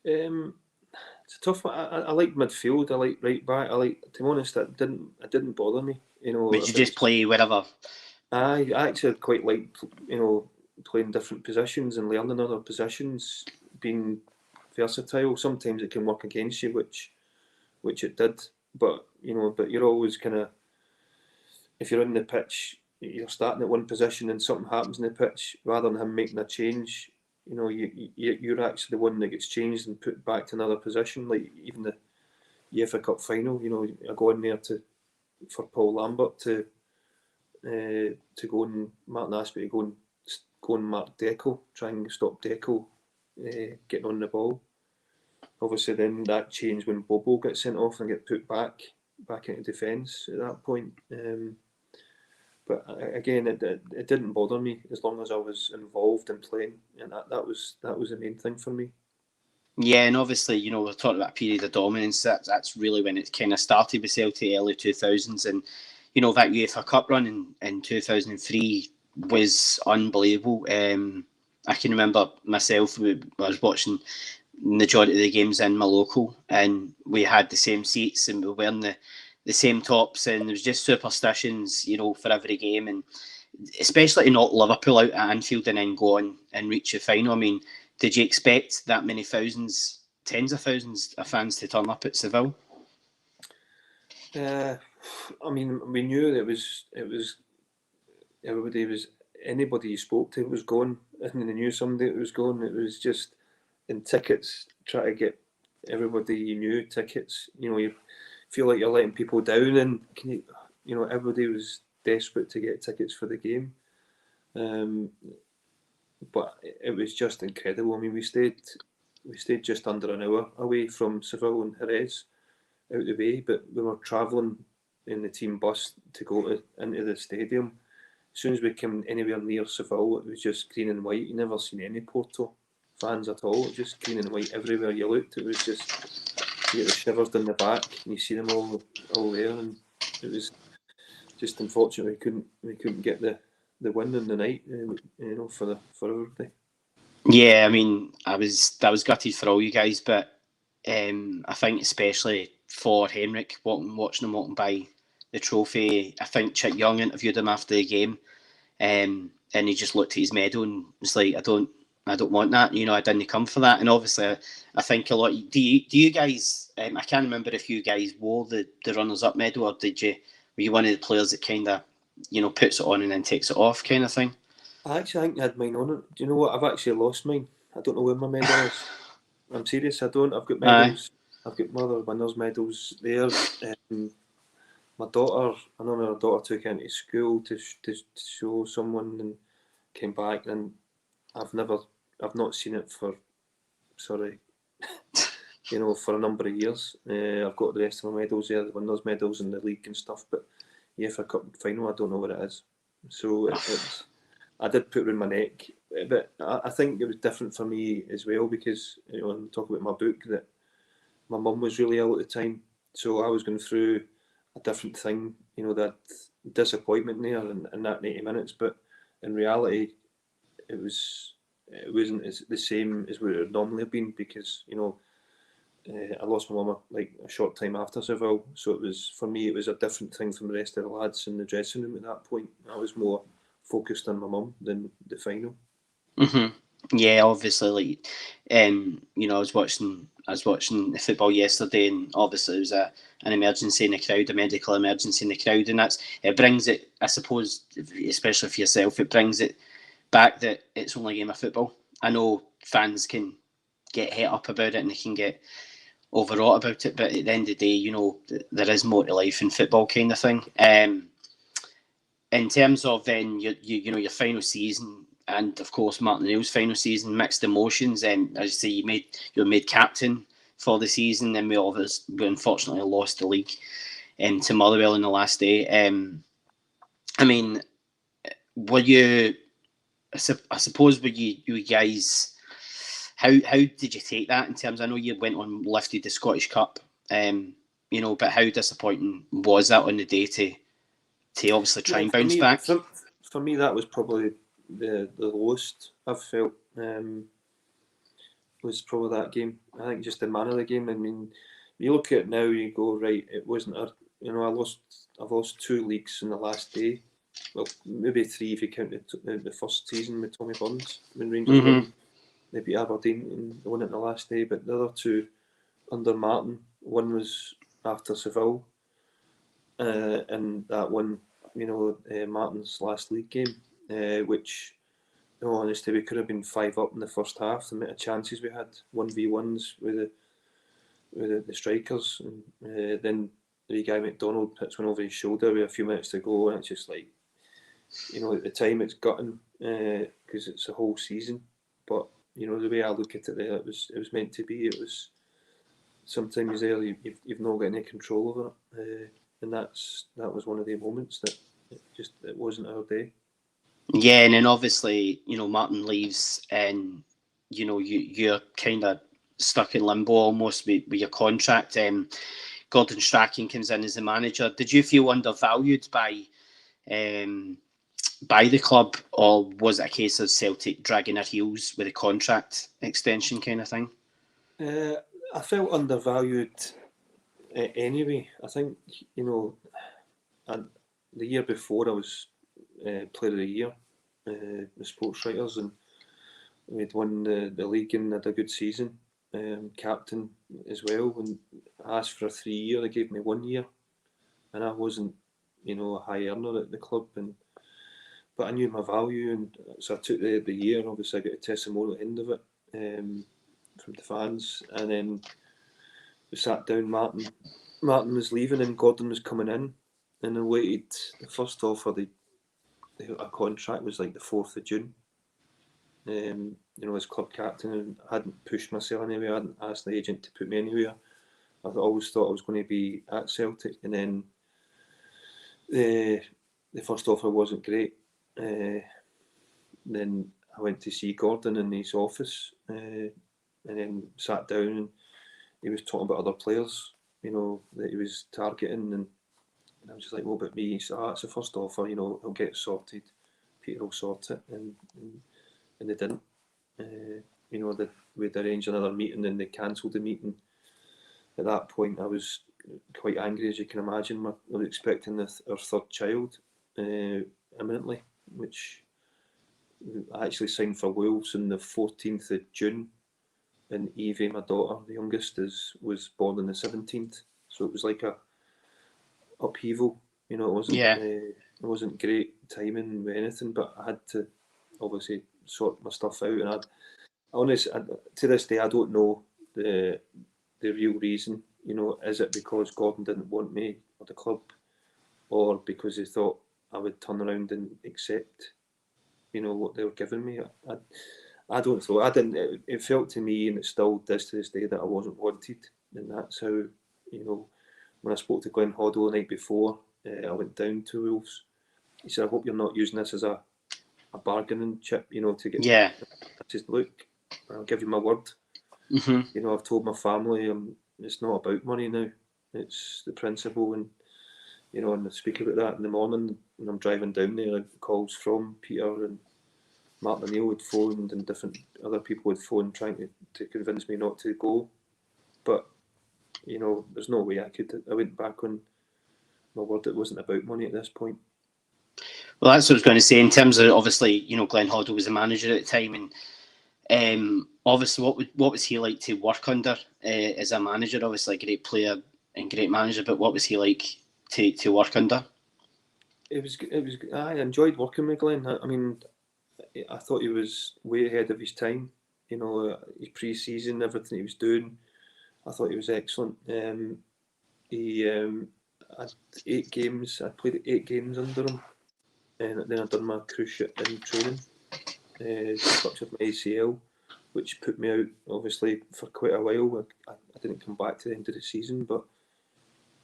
It's a tough one. I like midfield. I like right back. To be honest, it didn't bother me. Would you just play wherever? I actually quite like playing different positions and learning other positions, being versatile. Sometimes it can work against you, which it did. But you're always kind of, if you're on the pitch, you're starting at one position and something happens in the pitch, rather than him making a change. You're actually the one that gets changed and put back to another position. Like even the UEFA Cup final, I go in there for Paul Lambert to go, and Martin asked me to go and mark Deco, try and stop Deco getting on the ball. Obviously, then that changed when Bobo got sent off and get put back into defence at that point. But again, it didn't bother me as long as I was involved in playing, and that was the main thing for me. Yeah, and obviously, we're talking about a period of dominance. That's really when it kind of started with Celtic, early 2000s, and that UEFA Cup run in 2003 was unbelievable. I can remember myself, I was watching the majority of the games in my local, and we had the same seats and we were wearing the same tops, and there was just superstitions, for every game, and especially to knock Liverpool out at Anfield and then go on and reach the final. I mean, did you expect that many thousands, tens of thousands of fans to turn up at Seville? I mean, we knew that it was anybody you spoke to was going, and they knew somebody that was going. It was just in tickets, try to get everybody you knew tickets. You feel like you're letting people down, and everybody was desperate to get tickets for the game. But it was just incredible. I mean, we stayed just under an hour away from Seville and Jerez, out the way, but we were travelling in the team bus to go into the stadium. As soon as we came anywhere near Seville, it was just green and white. You never seen any Porto fans at all. Just green and white everywhere you looked. It was just, you get the shivers down the back, and you see them all there, and it was just unfortunate we couldn't get the win in the night, for everybody. Yeah, I mean, I was gutted for all you guys, but I think especially for Henrik, watching him walking by the trophy, I think Chick Young interviewed him after the game, and he just looked at his medal and was like, I don't want that, I didn't come for that. And obviously I think a lot, do you guys, I can't remember if you guys wore the runners-up medal, or were you one of the players that kind of, puts it on and then takes it off kind of thing? I actually think I had mine on it. Do you know what? I've actually lost mine. I don't know where my medal is. I'm serious. I don't. I've got Aye. medals. I've got mother winners medals there. My daughter, I know my daughter took into school to show someone and came back, and I've not seen it for, sorry, for a number of years. I've got the rest of my medals there, the winners medals and the league and stuff, but yeah, for a cup final, I don't know what it is. So I did put it around my neck, but I think it was different for me as well because I'm talking about my book that my mum was really ill at the time, so I was going through a different thing. That disappointment there in that 90 minutes, but in reality, it wasn't the same as what it would normally have been because I lost my mum like a short time after Seville, so it was for me it was a different thing from the rest of the lads in the dressing room at that point. I was more focused on my mum than the final. Yeah, obviously, I was watching the football yesterday, and obviously there was an emergency in the crowd, a medical emergency in the crowd, and it brings it, I suppose, especially for yourself, it brings it back that it's only a game of football. I know fans can get het up about it and they can get overwrought about it, but at the end of the day, there is more to life in football, kind of thing. In terms of then your final season, and of course Martin O'Neill's final season, mixed emotions. And as you say, you were made captain for the season, and we unfortunately lost the league to Motherwell on the last day. I mean, were you? I suppose were you guys? How did you take that in terms? I know you went on lifted the Scottish Cup, but how disappointing was that on the day to obviously try Yeah, and bounce back? for me that was probably the lowest I've felt. Was probably that game. I think just the manner of the game. I mean, you look at it now, you go right. It wasn't a. I've lost 2 leagues in the last day. Well, maybe 3 if you count the first season with Tommy Burns when Rangers Mm-hmm. won. They beat Aberdeen and they won it in the last day. But the other 2 under Martin. One was after Seville, and that one, Martin's last league game, which, in all honesty, we could have been 5 up in the first half. The amount of chances we had, 1v1s with the strikers, and then the guy McDonald hits one over his shoulder with a few minutes to go, and it's just like, at the time it's gutting because it's a whole season. But the way I look at it, there, it was meant to be. It was sometimes there you've not got any control over it, and that was one of the moments that it wasn't our day. Yeah, and then obviously, Martin leaves, and you're kind of stuck in limbo almost with your contract. Gordon Strachan comes in as the manager. Did you feel undervalued um, by the club, or was it a case of Celtic dragging their heels with a contract extension kind of thing? I felt undervalued anyway. I think the year before I was Player of the Year, the sports writers, and we'd won the league and had a good season. Captain as well. When I asked for a 3 year, they gave me 1 year, and I wasn't, a high earner at the club, but I knew my value, and so I took the year. Obviously, I got a testimonial at the end of it from the fans, and then we sat down. Martin was leaving, and Gordon was coming in, and I waited. The first offer, a contract was like the 4th of June. As club captain, and I hadn't pushed myself anywhere. I hadn't asked the agent to put me anywhere. I always thought I was going to be at Celtic, and then the first offer wasn't great. Then I went to see Gordon in his office, and then sat down, and he was talking about other players, that he was targeting, and I was just like, "What about me?" He said, "It's the first offer. He'll get it sorted. Peter will sort it," and they didn't. We'd arranged another meeting, and they cancelled the meeting. At that point, I was quite angry, as you can imagine. I was expecting our 3rd child imminently, which I actually signed for Wales on the 14th of June, and Evie, my daughter, the youngest, was born on the 17th. So it was like a upheaval. It Yeah. wasn't great timing with anything, but I had to obviously sort my stuff out. And to this day, I don't know the real reason. You know, is it because Gordon didn't want me at the club, or because he thought I would turn around and accept, you know, what they were giving me? I don't know. I didn't. It felt to me, and it still does to this day, that I wasn't wanted, and that's how, you know. When I spoke to Glenn Hoddle the night before, I went down to Wolves. He said, "I hope you're not using this as a bargaining chip, you know, to get." Yeah. I said, "Look, I'll give you my word. Mm-hmm. You know, I've told my family, it's not about money now. It's the principle." And you know, and I speak about that in the morning when I'm driving down there. Calls from Peter and Martin O'Neill had phoned, and different other people had phoned trying to convince me not to go. But you know, there's no way I could. I went back on my word. It wasn't about money at this point. Well, that's what I was going to say. In terms of, obviously, you know, Glenn Hoddle was the manager at the time, and obviously, what was he like to work under as a manager? Obviously, a great player and great manager, but what was he like to work under? It was. I enjoyed working with Glenn. I mean, I thought he was way ahead of his time. You know, his pre-season, everything he was doing, I thought he was excellent. He had 8 games. I played 8 games under him, and then I'd done my cruise ship in training. Fractured my ACL, which put me out obviously for quite a while. I didn't come back to the end of the season, but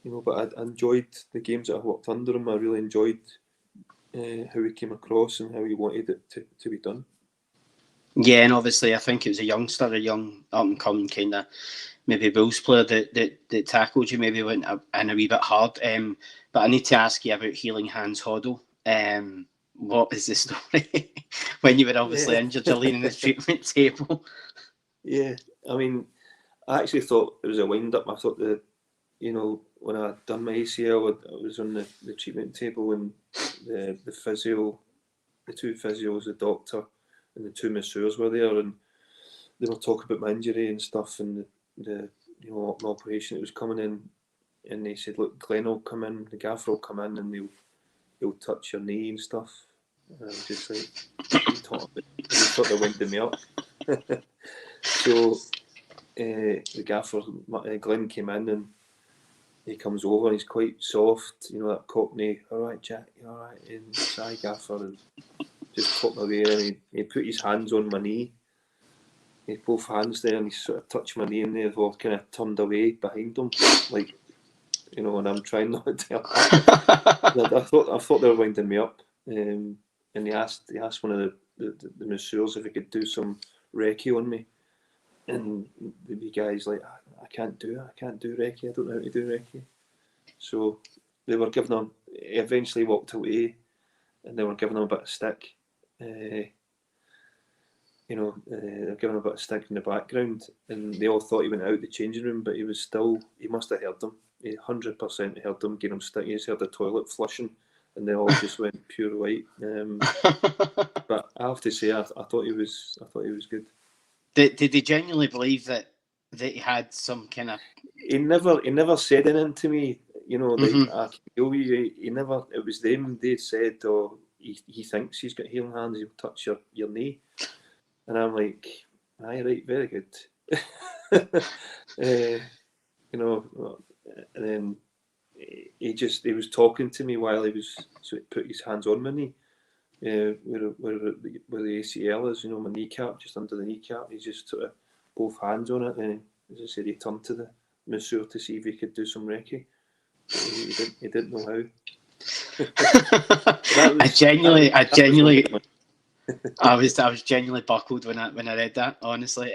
you know, but I enjoyed the games that I worked under him. I really enjoyed how he came across and how he wanted it to be done. Yeah, and obviously, I think it was a youngster, a young up and coming kind of maybe Bulls player that tackled you, maybe went in a wee bit hard. But I need to ask you about Healing Hands Hoddle. What was the story when you were obviously injured, you're leaning the treatment table? Yeah, I mean, I actually thought it was a wind up. I thought you know, when I done my ACL, I was on the treatment table, and the physio, the 2 physios, the doctor, and the 2 masseurs were there, and they were talking about my injury and stuff, and the you know, my operation that was coming in, and they said, "Look, Glenn will come in, the gaffer will come in, and he'll touch your knee and stuff." And I was just like, "What are you talking about?" I just thought they winded me up. So the gaffer, Glenn, came in, and he comes over and he's quite soft, you know, that Cockney, "All right, Jack, you all right?" And "Aye, gaffer," and just talked my way in, and he put his hands on my knee. He had both hands there, and he sort of touched my knee, and they were kind of turned away behind him, like, you know, and I'm trying not to. I thought they were winding me up, and he asked one of the masseurs if he could do some recce on me, and the guy's like, I can't do recce. I don't know how to do recce." So they were giving him. He eventually walked away, and they were giving him a bit of stick. You know, they were giving him a bit of stick in the background, and they all thought he went out the changing room, but he was still. He must have heard them. He 100% heard them giving him stick. He just heard the toilet flushing, and they all just went pure white. But I have to say, I thought he was good. Did they genuinely believe that he had some kind of? He never said anything to me. You know, like, Mm-hmm. I can kill you. He never. It was them. They said, "Oh, he thinks he's got healing hands. He'll touch your knee," and I'm like, "Aye, right, very good." You know, and then he was talking to me while he put his hands on my knee, where the ACL is, you know, my kneecap, just under the kneecap. He just sort of both hands on it, and as I said, he turned to the masseur to see if he could do some recce. He didn't know how. I was genuinely buckled when I read that. Honestly,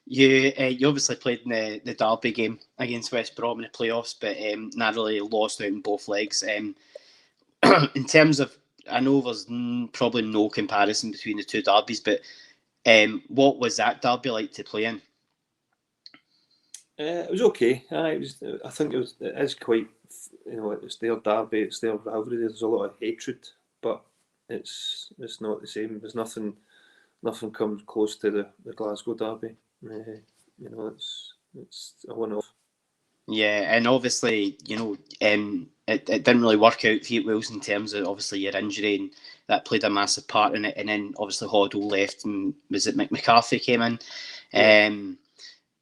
you obviously played in the derby game against West Brom in the playoffs, but narrowly lost out in both legs. In terms of, I know there's probably no comparison between the 2 derbies, but what was that derby like to play in? It was okay. It was. I think it is quite. You know, it's their derby. It's their rivalry. There's a lot of hatred, but it's not the same. There's nothing comes close to the Glasgow derby. You know, it's a one-off. Yeah, and obviously, it didn't really work out for you at Wales in terms of obviously your injury, and that played a massive part in it. And then obviously Hoddle left, and was it McCarthy came in? Yeah.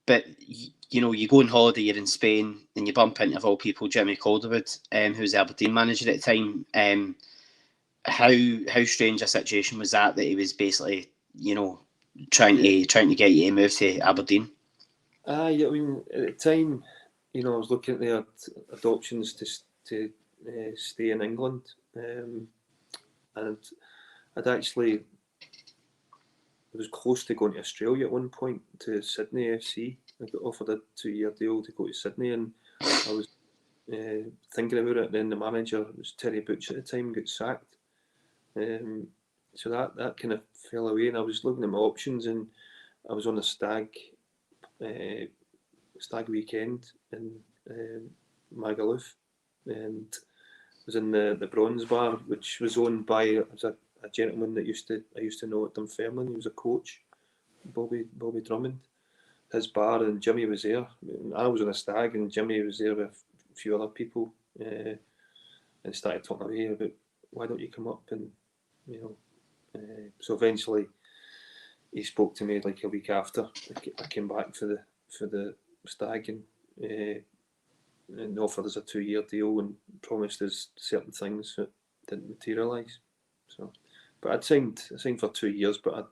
But you go on holiday, you're in Spain, and you bump into, of all people, Jimmy Calderwood, who was the Aberdeen manager at the time. How strange a situation was that he was basically, trying Yeah. to get you to move to Aberdeen? Yeah, I mean, at the time, I was looking at the options to stay in England, and I'd actually I was close to going to Australia at one point to Sydney FC. I got offered a 2-year deal to go to Sydney, and I was thinking about it. Then the manager, it was Terry Butch at the time, got sacked. So that kind of fell away, and I was looking at my options, and I was on a uh, stag weekend in Magaluf, and was in the Bronze Bar, which was owned by a gentleman that I used to know at Dunfermline. He was a coach, Bobby Drummond. His bar, and Jimmy was there. I was on a stag, and Jimmy was there with a few other people, and started talking away about why don't you come up, and you know. So eventually, he spoke to me like a week after I came back for the stag, and offered us a 2-year deal and promised us certain things that didn't materialise. So, but I signed for 2 years, but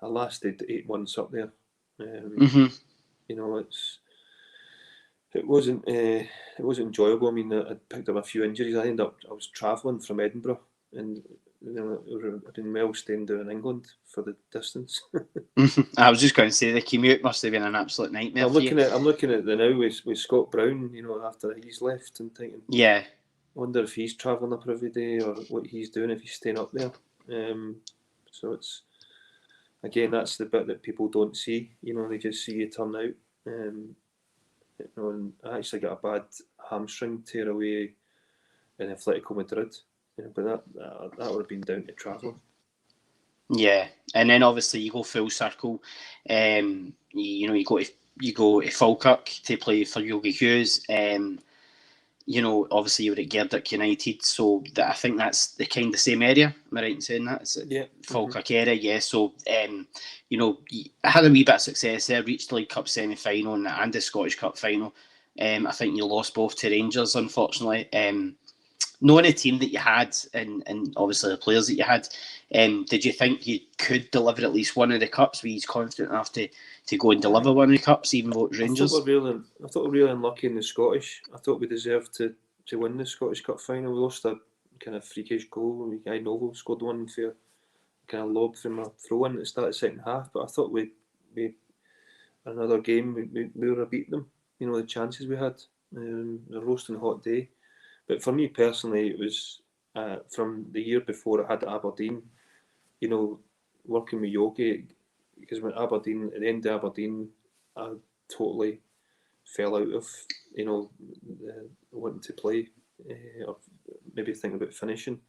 I lasted 8 months up there. Mm-hmm. It wasn't enjoyable. I mean, I picked up a few injuries. I was travelling from Edinburgh, and I've been well staying down in England for the distance. I was just going to say the commute must have been an absolute nightmare for you. I'm looking at the now with Scott Brown. After he's left, and thinking, yeah, I wonder if he's travelling up every day or what he's doing if he's staying up there. So it's again, that's the bit that people don't see. They just see you turn out. And I actually got a bad hamstring tear away in Atletico Madrid. But that would have been down to travelling. Yeah, and then obviously you go full circle. You go to Falkirk to play for Yogi Hughes. Obviously you were at Gerdick United, so I think that's the kind of same area. Am I right in saying that? It's Yeah. Falkirk area, yeah. So, I had a wee bit of success there, reached the League Cup semi-final and the Scottish Cup final. I think you lost both to Rangers, unfortunately. Knowing the team that you had and obviously the players that you had, did you think you could deliver at least one of the cups? Were you confident enough to go and deliver one of the cups, even though it was Rangers? I thought we were really unlucky in the Scottish. I thought we deserved to win the Scottish Cup final. We lost a kind of freakish goal. Guy Noble scored one for kind of lob from a throw in at the start of the second half. But I thought we another game we would have beat them. The chances we had. It was a roasting hot day. But for me personally, it was from the year before I had at Aberdeen, working with Yogi, because when at the end of Aberdeen, I totally fell out of, wanting to play, or maybe thinking about finishing.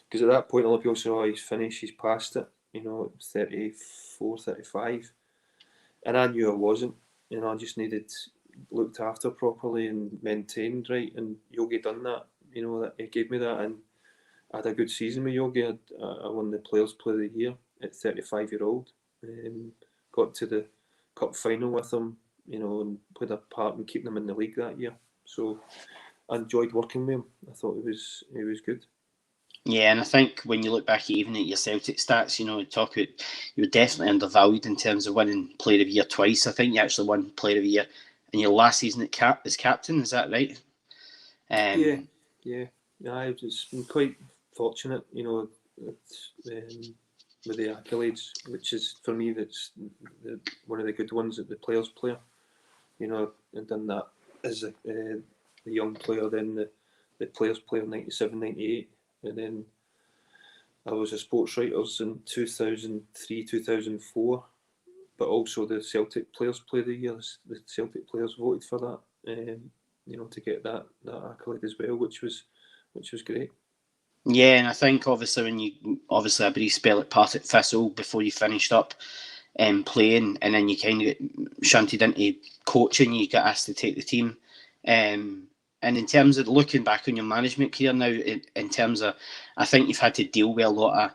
Because at that point, a lot of people say, oh, he's finished, he's past it, 34, 35. And I knew I wasn't. I just needed looked after properly and maintained right, and Yogi done that. That he gave me that, and I had a good season with Yogi. I won the Players Player of the Year at 35-year-old. Got to the cup final with him, and played a part in keeping him in the league that year. So I enjoyed working with him. I thought he was good. Yeah, and I think when you look back even at your Celtic stats, you were definitely undervalued in terms of winning Player of the Year twice. I think you actually won Player of the Year in your last season as captain. Is that right? Yeah. I've just been quite fortunate, with the accolades, which is for me that's one of the good ones at the Players Player. I've done that as a young player, then the Players Player 97, 98. And then I was a sports writers in 2003, 2004, but also the Celtic Players Player of the Year. The Celtic players voted for that, to get that accolade as well, which was great. Yeah, and I think obviously a brief spell at Partick Thistle before you finished up playing, and then you kind of get shunted into coaching. You got asked to take the team And in terms of looking back on your management career now, in terms of, I think you've had to deal with a lot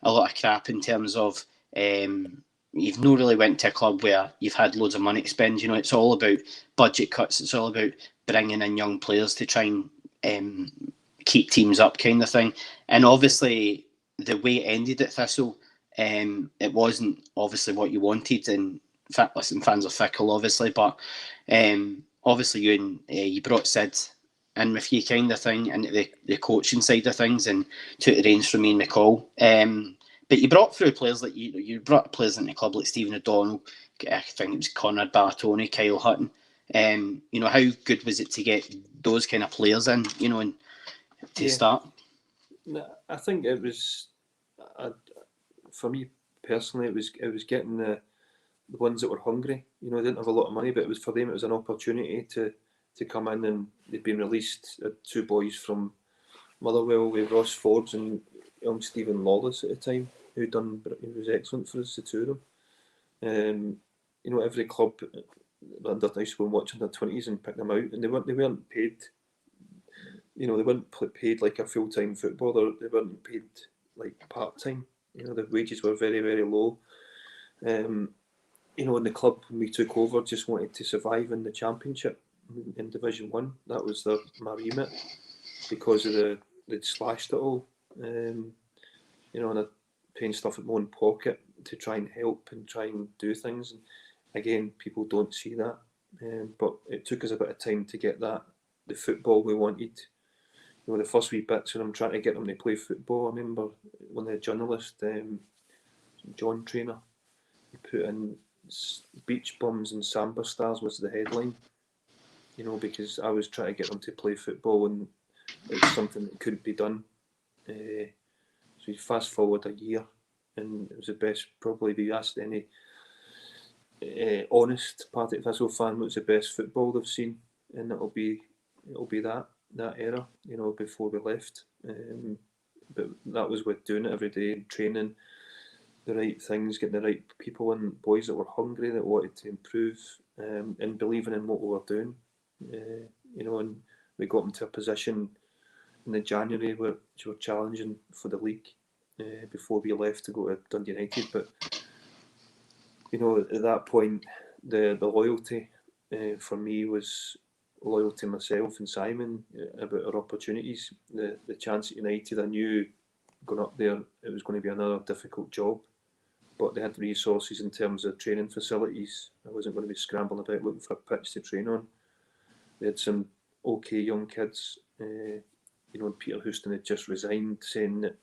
of crap in terms of you've not really went to a club where you've had loads of money to spend. You know, it's all about budget cuts. It's all about bringing in young players to try and keep teams up, kind of thing. And obviously, the way it ended at Thistle, it wasn't obviously what you wanted. And listen, fans are fickle, obviously, but obviously you brought Sid in with you, kind of thing, into the coaching side of things, and took the reins from Ian McCall. But you brought through players like you brought players into the club like Stephen O'Donnell, I think it was Conrad Bartoni, Kyle Hutton. You know, how good was it to get those kind of players in, you know, and to start? I think it was, for me personally, it was getting the ones that were hungry. You know, they didn't have a lot of money, but it was for them. It was an opportunity to come in, and they'd been released. Two boys from Motherwell with Ross Forbes and young Stephen Lawless at the time, who was excellent for us, the two of them. You know, every club under used to go and watch under 20s and pick them out, and they weren't paid. You know, they weren't paid like a full-time footballer. They weren't paid like part-time. You know, the wages were very, very low. You know, in the club when we took over, just wanted to survive in the Championship in Division 1. That was my remit, because of they'd slashed it all. You know, and I'd paying stuff at my own pocket to try and help and try and do things. And again, people don't see that. But it took us a bit of time to get the football we wanted. You know, the first wee bits when I'm trying to get them to play football, I remember when the journalist, John Trainer, he put in beach bums and samba stars was the headline. You know, because I was trying to get them to play football, and it was something that couldn't be done. So you fast forward a year, and it was the best. Probably, if you asked any honest Partick Thistle fan what's the best football they've seen, and it'll be that era. You know, before we left. But that was with doing it every day, training the right things, getting the right people and boys that were hungry, that wanted to improve, and believing in what we were doing. You know, and we got into a position in the January which were challenging for the league before we left to go to Dundee United. But you know, at that point, the loyalty for me was loyalty to myself and Simon about our opportunities. The chance at United, I knew going up there it was going to be another difficult job, but they had resources in terms of training facilities. I wasn't going to be scrambling about looking for a pitch to train on. They had some okay young kids. You know, Peter Houston had just resigned, saying that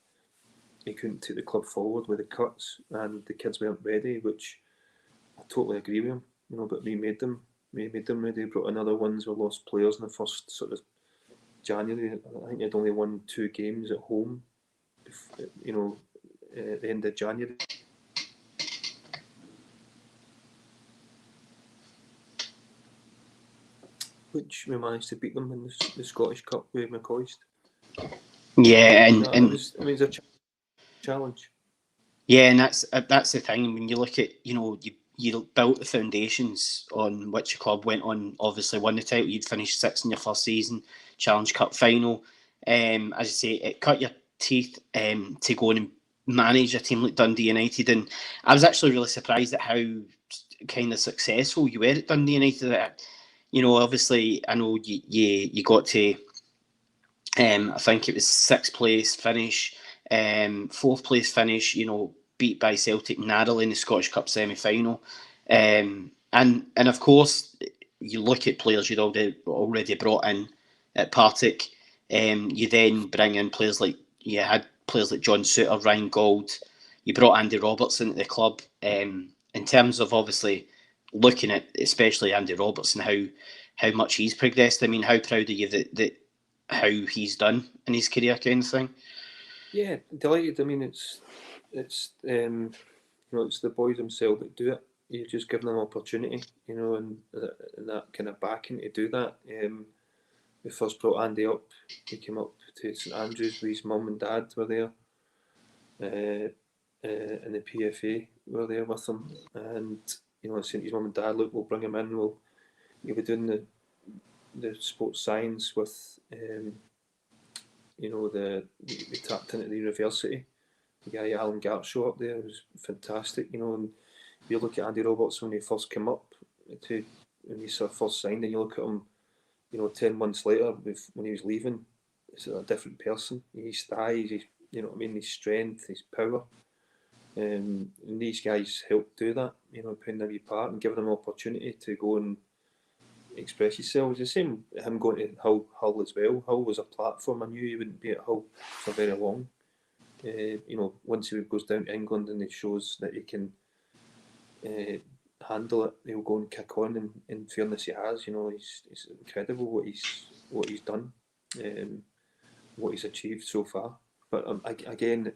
he couldn't take the club forward with the cuts, and the kids weren't ready, which I totally agree with him. You know, but we made them ready. Brought in other ones. We lost players in the first sort of January. I think they'd only won 2 games at home. You know, at the end of January. Which we managed to beat them in the Scottish Cup with McCoist. Yeah, and it was a challenge. Yeah, and that's the thing. When you look at, you know, you built the foundations on which the club went on. Obviously, won the title. You'd finished 6th in your first season, Challenge Cup final. As I say, it cut your teeth to go and manage a team like Dundee United, and I was actually really surprised at how kind of successful you were at Dundee United. You know, obviously, I know you got to, I think it was 6th place finish, 4th place finish. You know, beat by Celtic narrowly in the Scottish Cup semi-final, and of course you look at players you'd already brought in at Partick. You then bring in players like John Souttar, Ryan Gold. You brought Andy Robertson at the club. In terms of obviously looking at especially Andy Robertson, how much he's progressed. I mean, how proud are you that how he's done in his career, kind of thing? Yeah, delighted. I mean, it's you know, it's the boys themselves that do it. You just give them an opportunity, you know, and that kind of backing to do that. We first brought Andy up. He came up to St Andrews with his mum and dad were there, and the PFA were there with him. And you know, I said to his mum and dad, look, we'll bring him in. He'll be doing the sports science with you know, we tapped into the university. The guy Alan Gartshaw up there was fantastic, you know. And you look at Andy Robertson when he first came up when he sort of first signed, and you look at him, you know, 10 months later when he was leaving, it's a different person. His thighs, you know what I mean, his strength, his power. And these guys helped do that, you know, playing a wee part and giving them an opportunity to go and express yourself. It's the same him going to Hull as well. Hull was a platform. I knew he wouldn't be at Hull for very long. You know, once he goes down to England and he shows that he can handle it, he'll go and kick on. And in fairness, he has. You know, it's incredible what he's done, what he's achieved so far. But again,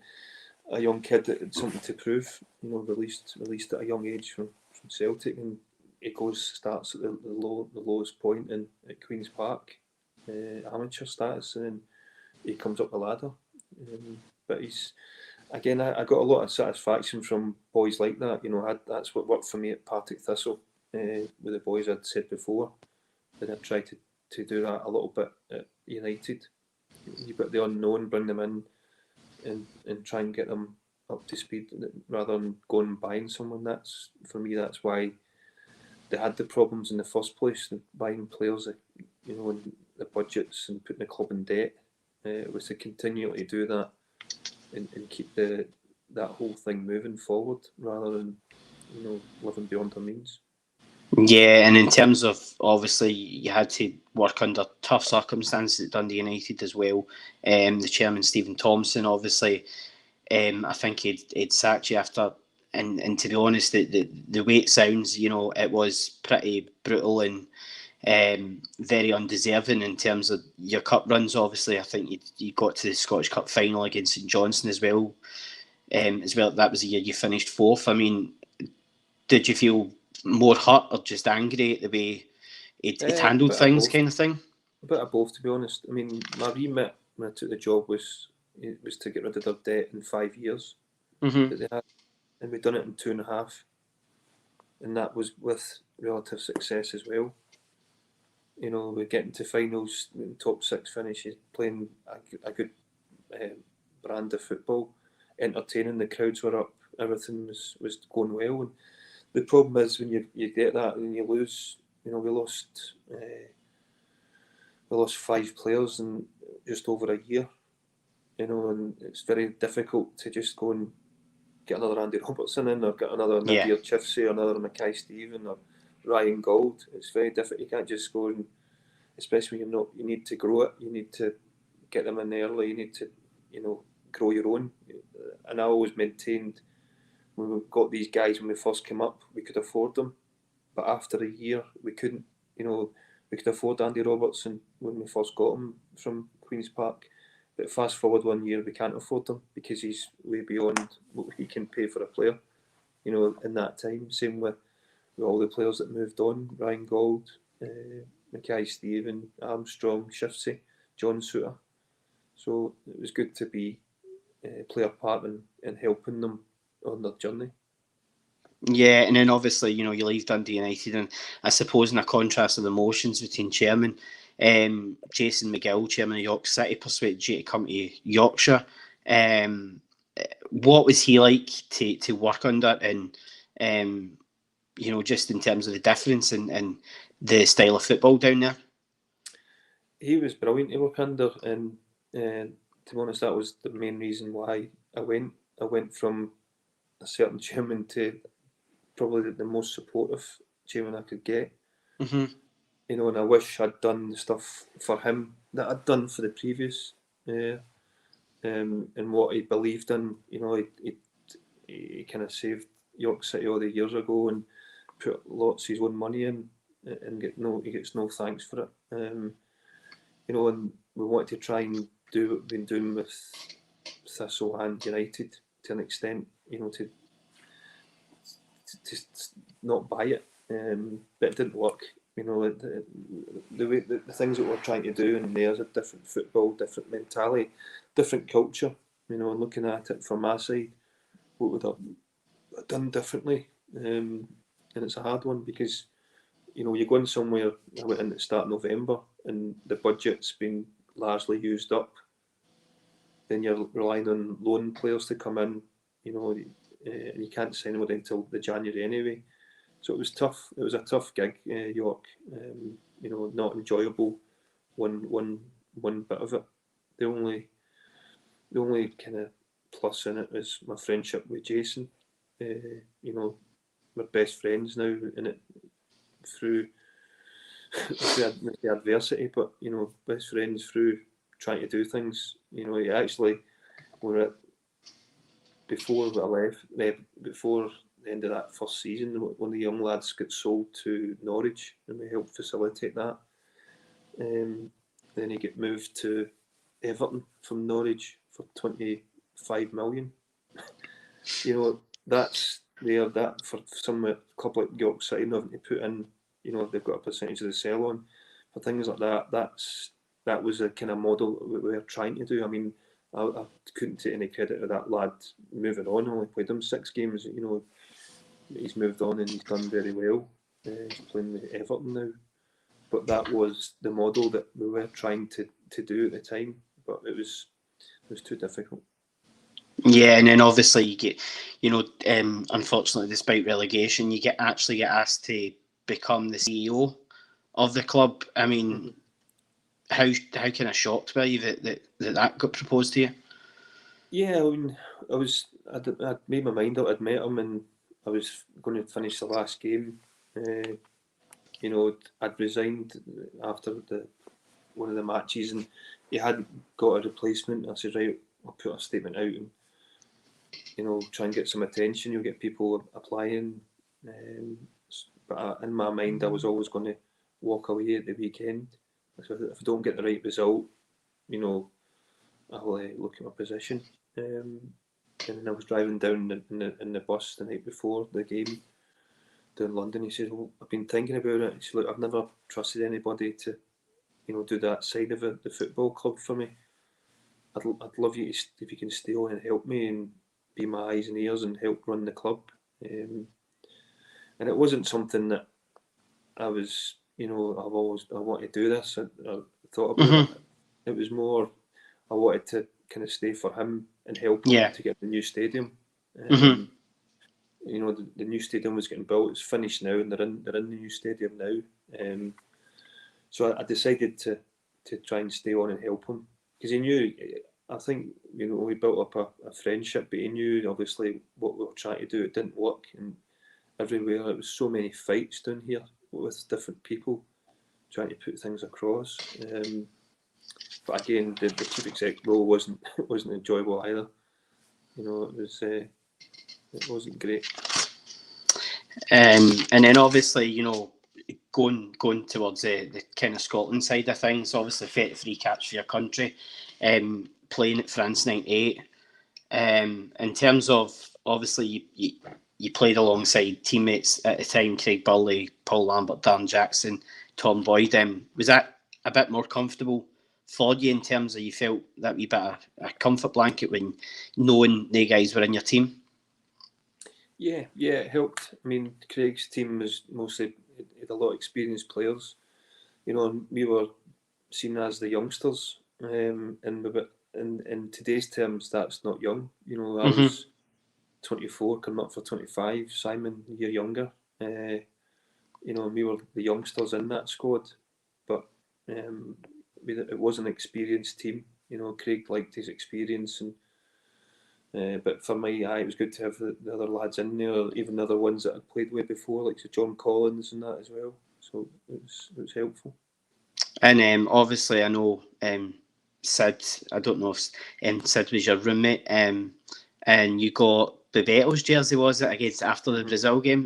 a young kid that had something to prove. You know, released at a young age from Celtic, and he starts at the lowest point at Queen's Park, amateur status, and then he comes up the ladder. But he's, again, I got a lot of satisfaction from boys like that. You know, that's what worked for me at Partick Thistle with the boys I'd said before. And I tried to do that a little bit at United. You put the unknown, bring them in, and try and get them up to speed rather than going and buying someone. That's, for me, that's why they had the problems in the first place, buying players, you know, and the budgets and putting the club in debt. Was to continually do that and keep that whole thing moving forward rather than, you know, living beyond their means. Yeah, and in terms of, obviously, you had to work under tough circumstances at Dundee United as well. The chairman, Stephen Thompson, obviously, I think he'd sacked you after, and to be honest, the way it sounds, you know, it was pretty brutal and very undeserving in terms of your cup runs. Obviously, I think you got to the Scottish Cup final against St Johnstone as well. That was the year you finished fourth. I mean, did you feel more hurt or just angry at the way it handled things, kind of thing? A bit of both, to be honest. I mean, my remit when I took the job was to get rid of their debt in 5 years that they had, and we'd done it in 2.5, and that was with relative success as well. You know, we're getting to finals, top 6 finishes, playing a good brand of football, entertaining. The crowds were up, everything was going well. And the problem is when you get that and you lose. You know, we lost 5 players in just over a year. You know, and it's very difficult to just go and get another Andy Robertson in, or get another Nadir Chifsey, or another Mackay Stephen, or Ryan Gold. It's very difficult. You can't just go and, especially when you need to grow it. You need to get them in early. You need to, you know, grow your own. And I always maintained, when we got these guys when we first came up, we could afford them, but after a year we couldn't. You know, we could afford Andy Robertson when we first got him from Queen's Park, but fast forward 1 year, we can't afford him because he's way beyond what he can pay for a player. You know, in that time, same with all the players that moved on: Ryan Gold, Mackay Stephen, Armstrong, Shifsey, John Souttar. So it was good to play a part in helping them on their journey. Yeah, and then obviously, you know, you leave Dundee United, and I suppose in a contrast of emotions between chairman, Jason McGill, chairman of York City, persuaded you to come to Yorkshire. What was he like to work under, and you know, just in terms of the difference in the style of football down there? He was brilliant to work under, and to be honest, that was the main reason why I went. I went from a certain chairman to probably the most supportive chairman I could get. Mm-hmm. You know, and I wish I'd done the stuff for him that I'd done for the previous, and what he believed in. You know, he kind of saved York City all the years ago and put lots of his own money in, and he gets no thanks for it. You know, and we wanted to try and do what we've been doing with Thistle and United to an extent. You know, to not buy it, but it didn't work. You know, the things that we're trying to do, and there's a different football, different mentality, different culture. You know, and looking at it from my side, what would I have done differently? And it's a hard one because you go in somewhere. I went in at the start of November, and the budget's been largely used up. Then you're relying on loan players to come in, and you can't sign anybody until the January anyway. So it was tough. It was a tough gig, York. Not enjoyable. One bit of it. The only kind of plus in it was my friendship with Jason. We're best friends now in it through the adversity, but best friends through trying to do things. You actually were at before I left, before the end of that first season, one of the young lads got sold to Norwich, and we helped facilitate that. Then he got moved to Everton from Norwich for 25 million. That's there. That for some club like York City, having to put in, they've got a percentage of the sell on for things like that. That was a kind of model that we were trying to do. I mean, I couldn't take any credit of that lad moving on. I only played him 6 games. He's moved on and he's done very well. He's playing with Everton now. But that was the model that we were trying to do at the time. But it was too difficult. Yeah, and then obviously you get, unfortunately, despite relegation, you actually get asked to become the CEO of the club. I mean, how kind of shocked were you that got proposed to you? Yeah, I mean, I'd made my mind up. I'd met him, and I was going to finish the last game. I'd resigned after one of the matches, and he hadn't got a replacement. I said, right, I'll put a statement out and try and get some attention. You'll get people applying. But in my mind, I was always going to walk away at the weekend. So if I don't get the right result, I'll look at my position. And then I was driving down in the bus the night before the game down London. He said, "Well, I've been thinking about it." He said, "Look, I've never trusted anybody to, do that side of it, the football club for me. I'd love you if you can stay on and help me and be my eyes and ears and help run the club." And it wasn't something that I was, I want to do this. I thought about it. It was more, I wanted to kind of stay for him and help him to get the new stadium. The new stadium was getting built. It's finished now, and they're in the new stadium now. So I decided to try and stay on and help him, because he knew. I think we built up a friendship, but he knew obviously what we were trying to do. It didn't work, and everywhere there was so many fights down here with different people trying to put things across. But again, the chief exec role wasn't enjoyable either. It wasn't great. And then obviously, going towards the kind of Scotland side of things, obviously 33 caps for your country, playing at France 98. In terms of, obviously, you played alongside teammates at the time, Craig Burley, Paul Lambert, Darren Jackson, Tom Boyd. Was that a bit more comfortable for you in terms of you felt that wee bit of a comfort blanket when knowing the guys were in your team? Yeah, it helped. I mean, Craig's team was mostly had a lot of experienced players, and we were seen as the youngsters. And in today's terms, that's not young. I was 24, coming up for 25. Simon, a year younger. And we were the youngsters in that squad, but it was an experienced team. Craig liked his experience, and but for me, it was good to have the other lads in there, even the other ones that I'd played with before, like John Collins and that as well. So it was helpful. And obviously, I know Sid. I don't know if Sid was your roommate, and you got Bebeto's jersey, was it, against after the Brazil game?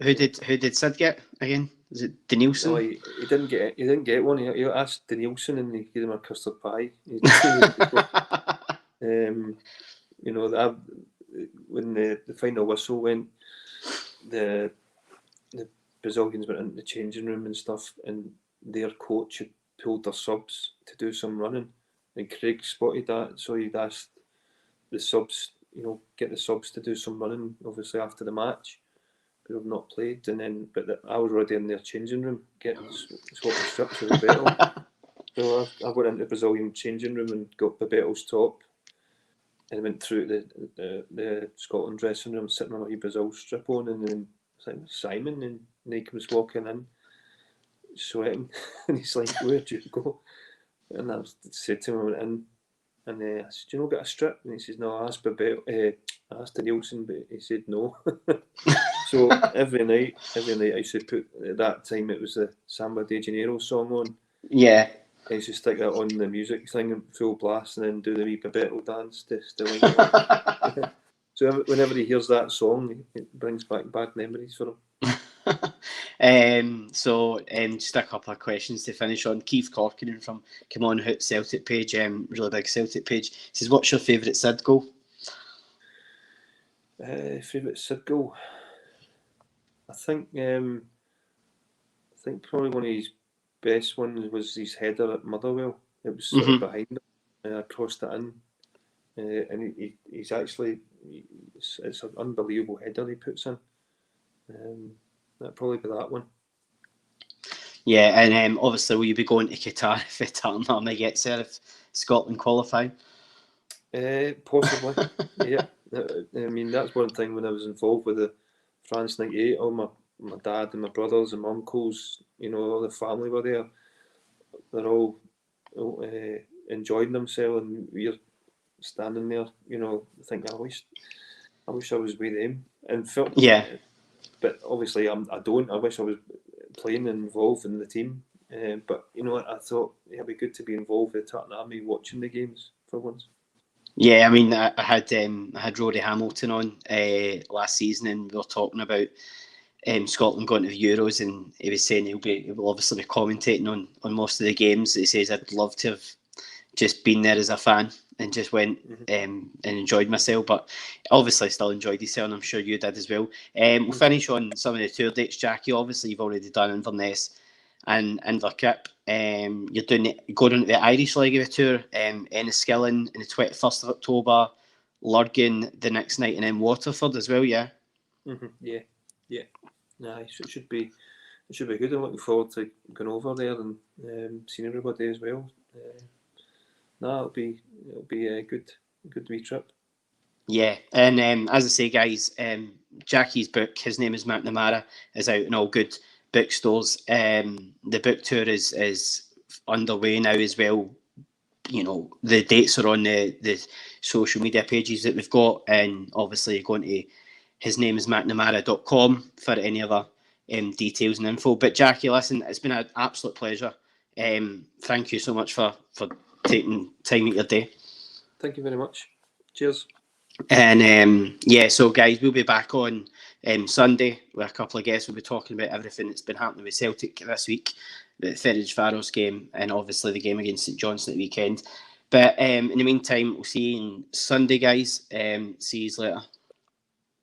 Who did Sid get again? Was it Danielson? No, he didn't get it. He didn't get one. He asked Danielson, and he gave him a custard pie. When the final whistle went, the Brazilians went into the changing room and stuff, and their coach had pulled their subs to do some running, and Craig spotted that, so he'd asked the subs, get the subs to do some running, obviously after the match, who have not played, and then I was already in their changing room getting swapping strips with Robertson. So I went into the Brazilian changing room and got Robertson's top, and went through the Scotland dressing room, sitting on a wee Brazil strip on, and then I was like, Simon, and he comes walking in, sweating, and he's like, "Where'd you go?" And I said to him, I went in, and I said, "Do you know get a strip?" And he says, "No, I asked I asked Nielsen, but he said no." So every night I used to put, at that time it was the Samba de Janeiro song on. Yeah. I used to stick that on the music thing in full blast and then do the wee Bebeto dance to link it on. So whenever he hears that song, it brings back bad memories for him. Just a couple of questions to finish on. Keith Corcoran from Come On Hoot Celtic page, really big Celtic page, says, "What's your favourite Sid goal?" Favourite Sid goal? I think probably one of his best ones was his header at Motherwell. It was sort of behind him, crossed it in, and he's actually, it's an unbelievable header he puts in. That'd probably be that one. Yeah, and obviously, will you be going to Qatar if Tarnama gets there, if Scotland qualify? Possibly, yeah. I mean, that's one thing when I was involved with the France '98. All my dad and my brothers and my uncles, all the family were there. They're all enjoying themselves, and we're standing there, thinking, I wish I was with them. And felt, yeah. But obviously, I don't. I wish I was playing and involved in the team. But I thought it'd be good to be involved with the Tartan Army, watching the games for once. Yeah, I mean, I had Rory Hamilton on last season, and we were talking about Scotland going to the Euros, and he was saying he will obviously be commentating on most of the games. He says, "I'd love to have just been there as a fan and just went and enjoyed myself, but obviously still enjoyed yourself, and I'm sure you did as well." We'll finish on some of the tour dates, Jackie. Obviously, you've already done Inverness and Inverkip. You're going on to the Irish leg of the tour, Enniskillen on the 21st of October, Lurgan the next night, and then Waterford as well, yeah? Yeah. Nah, it should be good. I'm looking forward to going over there and seeing everybody as well. It'll be a good wee trip. Yeah, and as I say, guys, Jackie's book, his name is McNamara, is out in all good bookstores. The book tour is underway now as well. The dates are on the social media pages that we've got, and obviously you're going to hisnameismcnamara.com for any other details and info. But Jackie, listen, it's been an absolute pleasure. Thank you so much for taking time out your day. Thank you very much. Cheers. And so guys, we'll be back on Sunday with a couple of guests. We'll be talking about everything that's been happening with Celtic this week, the Ferencváros game, and obviously the game against St Johnstone at the weekend. But in the meantime, we'll see you on Sunday, guys. See you later.